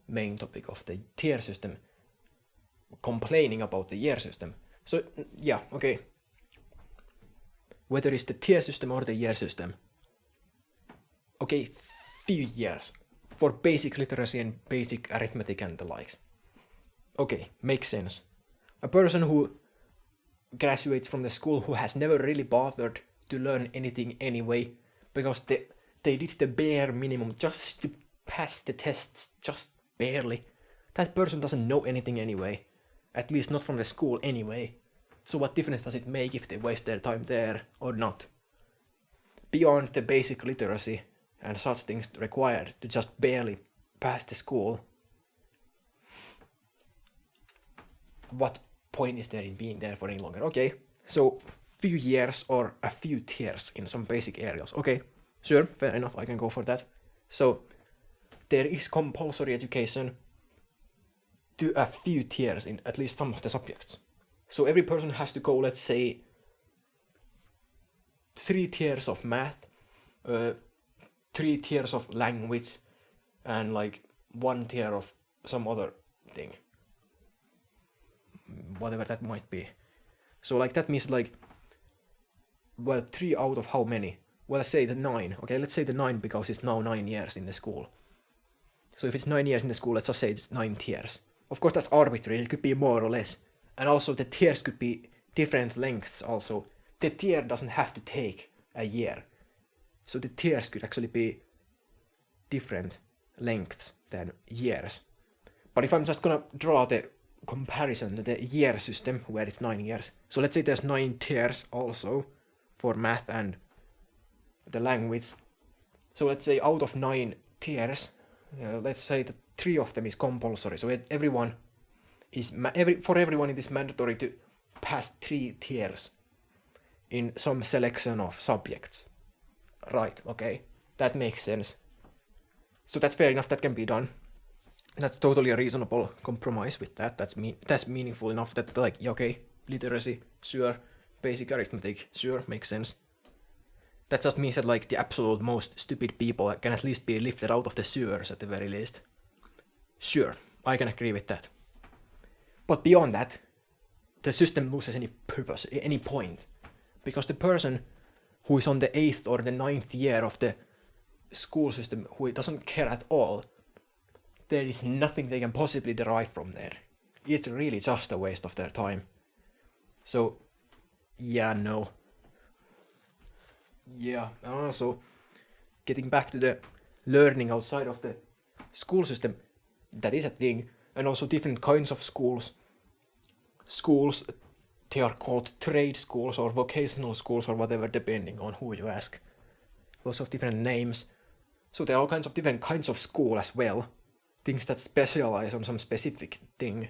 [SPEAKER 1] main topic of the tier system, complaining about the year system. So, yeah, okay. Whether it's the tier system or the year system. Okay, few years for basic literacy and basic arithmetic and the likes. Okay, makes sense. A person who graduates from the school who has never really bothered to learn anything anyway, because they did the bare minimum just to pass the tests, just barely. That person doesn't know anything anyway. At least not from the school anyway. So what difference does it make if they waste their time there or not? Beyond the basic literacy and such things required to just barely pass the school, what point is there in being there for any longer? Okay, so few years or a few tiers in some basic areas. Okay, sure, fair enough, I can go for that. So there is compulsory education to a few tiers in at least some of the subjects. So every person has to go, let's say, 3 tiers of math, 3 tiers of language, and like 1 tier of some other thing. Whatever that might be. So like that means like, well, 3 out of how many? Well, let's say the 9. Okay, let's say the 9 because it's now 9 years in the school. So if it's 9 years in the school, let's just say it's 9 tiers. Of course, that's arbitrary. It could be more or less. And also the tiers could be different lengths also. The tier doesn't have to take a year. So the tiers could actually be different lengths than years. But if I'm just gonna draw the comparison to the year system where it's 9 years. So let's say there's 9 tiers also for math and the language. So let's say out of 9 tiers, let's say that 3 of them is compulsory. So everyone it is mandatory to pass 3 tiers in some selection of subjects. Right, okay, that makes sense. So that's fair enough, that can be done. That's totally a reasonable compromise with that. That's meaningful enough that like, okay, literacy, sure, basic arithmetic, sure, makes sense. That just means that like the absolute most stupid people can at least be lifted out of the sewers at the very least. Sure, I can agree with that. But beyond that, the system loses any purpose, any point. Because the person who is on the 8th or the 9th year of the school system, who doesn't care at all, there is nothing they can possibly derive from there. It's really just a waste of their time. So, yeah, no. Yeah, and also, getting back to the learning outside of the school system, that is a thing. And also different kinds of schools. Schools, they are called trade schools or vocational schools or whatever, depending on who you ask. Lots of different names. So there are all kinds of different kinds of school as well. Things that specialize on some specific thing.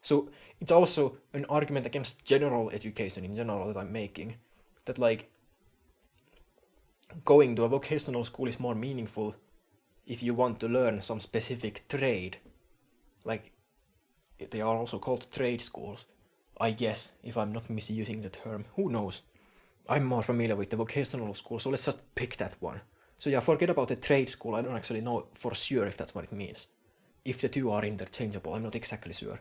[SPEAKER 1] So it's also an argument against general education in general that I'm making. That like, going to a vocational school is more meaningful if you want to learn some specific trade. Like, they are also called trade schools, I guess, if I'm not misusing the term. Who knows? I'm more familiar with the vocational school, so let's just pick that one. So yeah, forget about the trade school. I don't actually know for sure if that's what it means. If the two are interchangeable, I'm not exactly sure.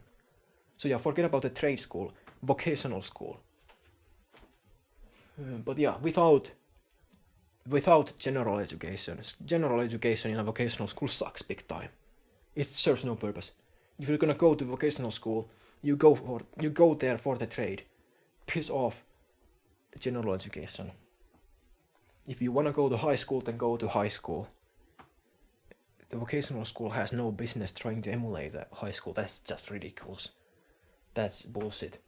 [SPEAKER 1] So yeah, forget about the trade school, vocational school. But yeah, without general education in a vocational school sucks big time. It serves no purpose. If you're gonna go to vocational school, you go there for the trade. Piss off general education. If you wanna go to high school, then go to high school. The vocational school has no business trying to emulate a high school. That's just ridiculous. That's bullshit.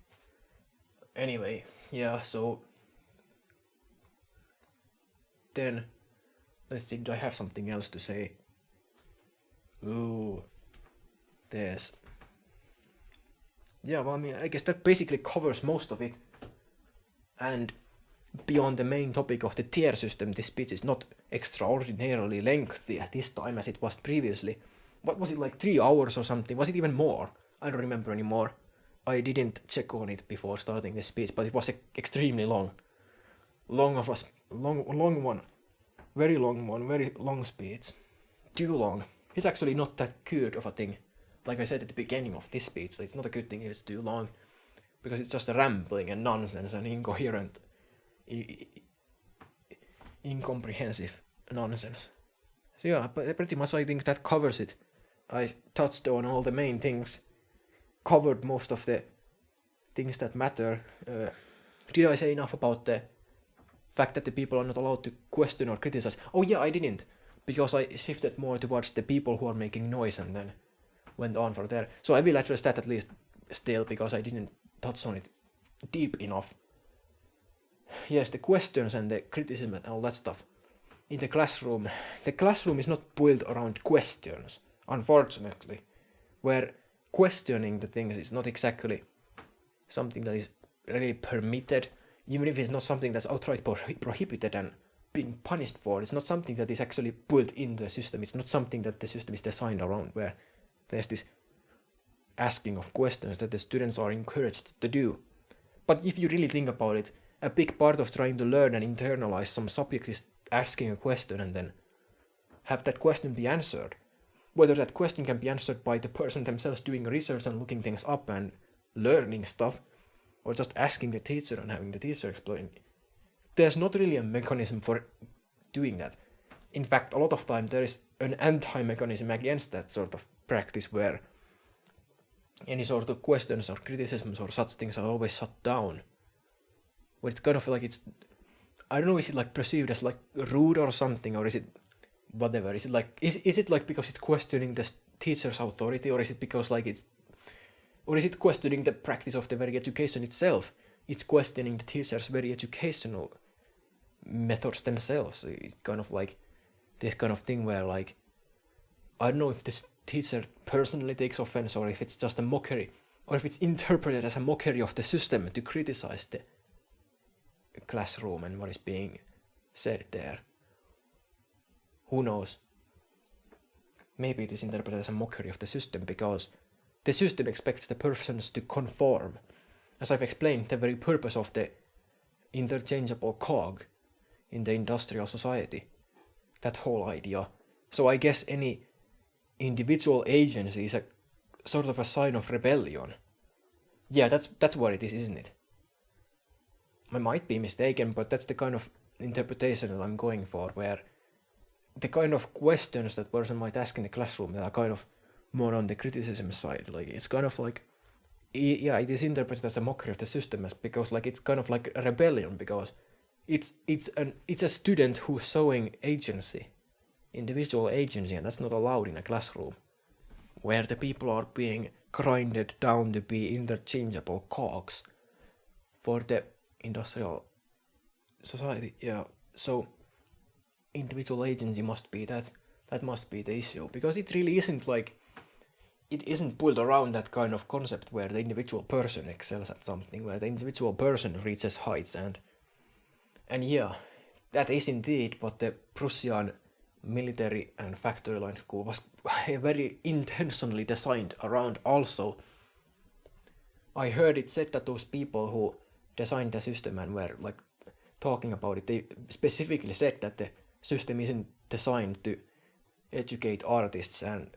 [SPEAKER 1] Anyway, yeah, so then let's see, do I have something else to say? Ooh. Yeah, well, I mean, I guess that basically covers most of it. And beyond the main topic of the tier system, this speech is not extraordinarily lengthy at this time as it was previously. What was it, like 3 hours or something? Was it even more? I don't remember anymore. I didn't check on it before starting the speech, but it was extremely long. Long one. Very long speech. Too long. It's actually not that good of a thing. like I said at the beginning of this speech, it's not a good thing if it's too long, because it's just rambling and nonsense and incoherent, incomprehensive nonsense. So yeah, but pretty much I think that covers it. I touched on all the main things, covered most of the things that matter. Did I say enough about the fact that the people are not allowed to question or criticize? Oh yeah, I didn't, because I shifted more towards the people who are making noise and then went on from there. So I will address that at least still, because I didn't touch on it deep enough. Yes, the questions and the criticism and all that stuff. In the classroom is not built around questions, unfortunately, where questioning the things is not exactly something that is really permitted, even if it's not something that's outright prohibited and being punished for. It's not something that is actually built into the system. It's not something that the system is designed around, where there's this asking of questions that the students are encouraged to do. But if you really think about it, a big part of trying to learn and internalize some subject is asking a question and then have that question be answered. Whether that question can be answered by the person themselves doing research and looking things up and learning stuff, or just asking the teacher and having the teacher explain. There's not really a mechanism for doing that. In fact, a lot of time there is an anti-mechanism against that sort of practice, where any sort of questions or criticisms or such things are always shut down. Where it's kind of like it's, I don't know, is it like perceived as like rude or something, or is it whatever? Is it like, is it like because it's questioning the teacher's authority, or is it because like it's, or is it questioning the practice of the very education itself? It's questioning the teacher's very educational methods themselves. It's kind of like this kind of thing where, like, I don't know if this teacher personally takes offense, or if it's just a mockery, or if it's interpreted as a mockery of the system to criticize the classroom and what is being said there. Who knows? Maybe it is interpreted as a mockery of the system, because the system expects the persons to conform. As I've explained, the very purpose of the interchangeable cog in the industrial society, that whole idea. So I guess any individual agency is a sort of a sign of rebellion. Yeah, that's what it is, isn't it? I might be mistaken, but that's the kind of interpretation that I'm going for, where the kind of questions that person might ask in the classroom that are kind of more on the criticism side, like it's kind of like, yeah, it is interpreted as a mockery of the system, because like it's kind of like a rebellion, because it's a student who's showing agency, individual agency, and that's not allowed in a classroom where the people are being grinded down to be interchangeable cogs for the industrial society. Yeah, so individual agency must be that must be the issue, because it really isn't like, it isn't built around that kind of concept where the individual person excels at something, where the individual person reaches heights, and yeah, that is indeed what the Prussian military and factory line school was very intentionally designed around also. I heard it said that those people who designed the system and were like talking about it, they specifically said that the system isn't designed to educate artists and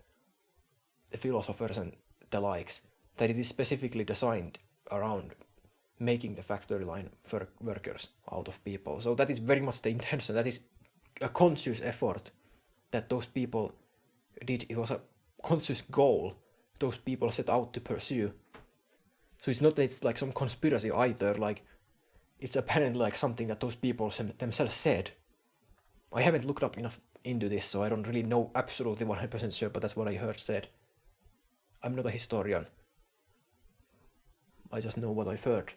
[SPEAKER 1] philosophers and the likes, that it is specifically designed around making the factory line workers out of people. So that is very much the intention. That is a conscious effort that those people did. It was a conscious goal those people set out to pursue. So it's not that it's like some conspiracy either, like it's apparently like something that those people themselves said. I haven't looked up enough into this, so I don't really know absolutely 100% sure, but that's what I heard said. I'm not a historian. I just know what I've heard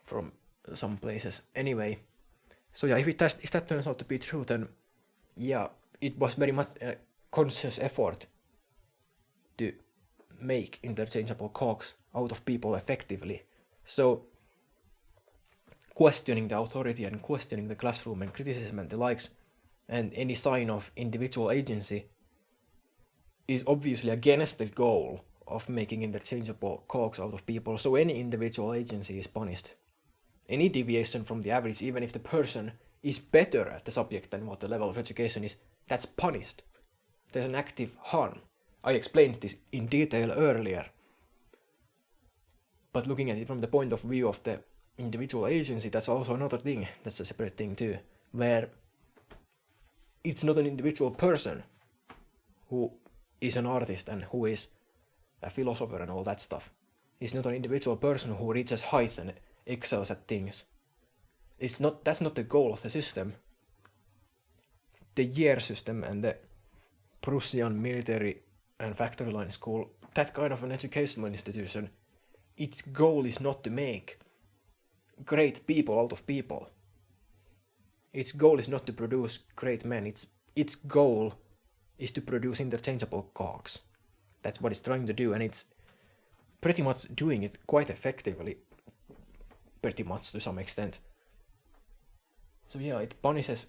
[SPEAKER 1] from some places. Anyway, so yeah, if that turns out to be true, then yeah, it was very much a conscious effort to make interchangeable cogs out of people effectively. So questioning the authority and questioning the classroom and criticism and the likes, and any sign of individual agency, is obviously against the goal of making interchangeable cogs out of people, so any individual agency is punished. Any deviation from the average, even if the person is better at the subject than what the level of education is, that's punished. There's an active harm. I explained this in detail earlier. But looking at it from the point of view of the individual agency, that's also another thing. That's a separate thing too. Where it's not an individual person who is an artist and who is a philosopher and all that stuff. It's not an individual person who reaches heights and excels at things. That's not the goal of the system. The year system and the Prussian military and factory line school, that kind of an educational institution, its goal is not to make great people out of people. Its goal is not to produce great men. Its goal is to produce interchangeable cogs. That's what it's trying to do, and it's pretty much doing it quite effectively, pretty much to some extent. So yeah, it punishes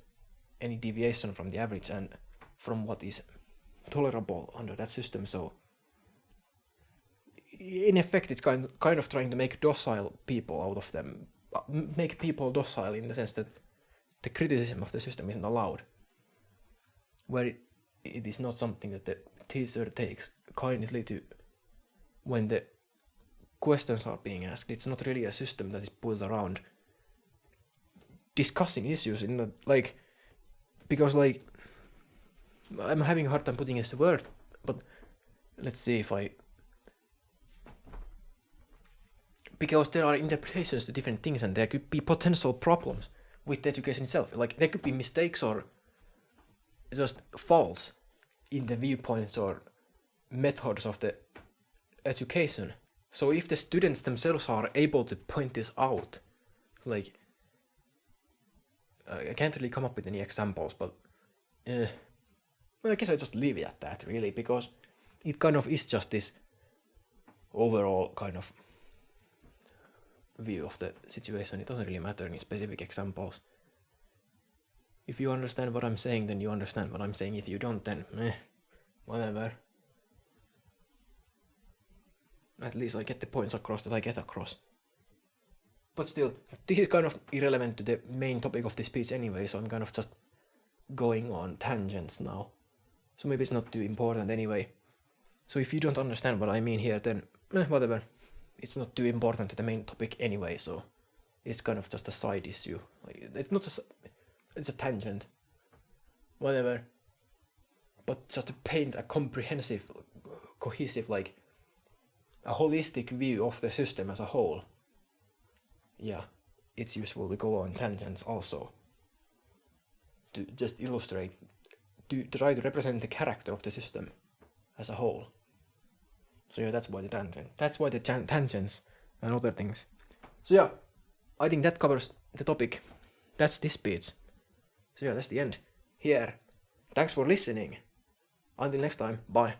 [SPEAKER 1] any deviation from the average and from what is tolerable under that system. So in effect, it's kind of trying to make docile people out of them. Make people docile in the sense that the criticism of the system isn't allowed. Where it is not something that the teacher takes kindly to when the questions are being asked. It's not really a system that is built around discussing issues in the, like, because like I'm having a hard time putting this to word, but let's see if I, because there are interpretations to different things and there could be potential problems with the education itself. Like there could be mistakes or just faults in the viewpoints or methods of the education. So if the students themselves are able to point this out, like I can't really come up with any examples, but well, I guess I just leave it at that really, because it kind of is just this overall kind of view of the situation. It doesn't really matter any specific examples. If you understand what I'm saying, then you understand what I'm saying. If you don't, then whatever. At least I get the points across that I get across. But still, this is kind of irrelevant to the main topic of this speech anyway, so I'm kind of just going on tangents now. So maybe it's not too important anyway. So if you don't understand what I mean here, then whatever. It's not too important to the main topic anyway, so it's kind of just a side issue. Like, it's not it's a tangent. Whatever. But just to paint a comprehensive, cohesive, like a holistic view of the system as a whole. Yeah, it's useful to go on tangents also. To just illustrate, to try to represent the character of the system as a whole. So yeah, that's why the tangent. That's why the tangents and other things. So yeah, I think that covers the topic. That's this speech. So yeah, that's the end. Here. Thanks for listening. Until next time, bye.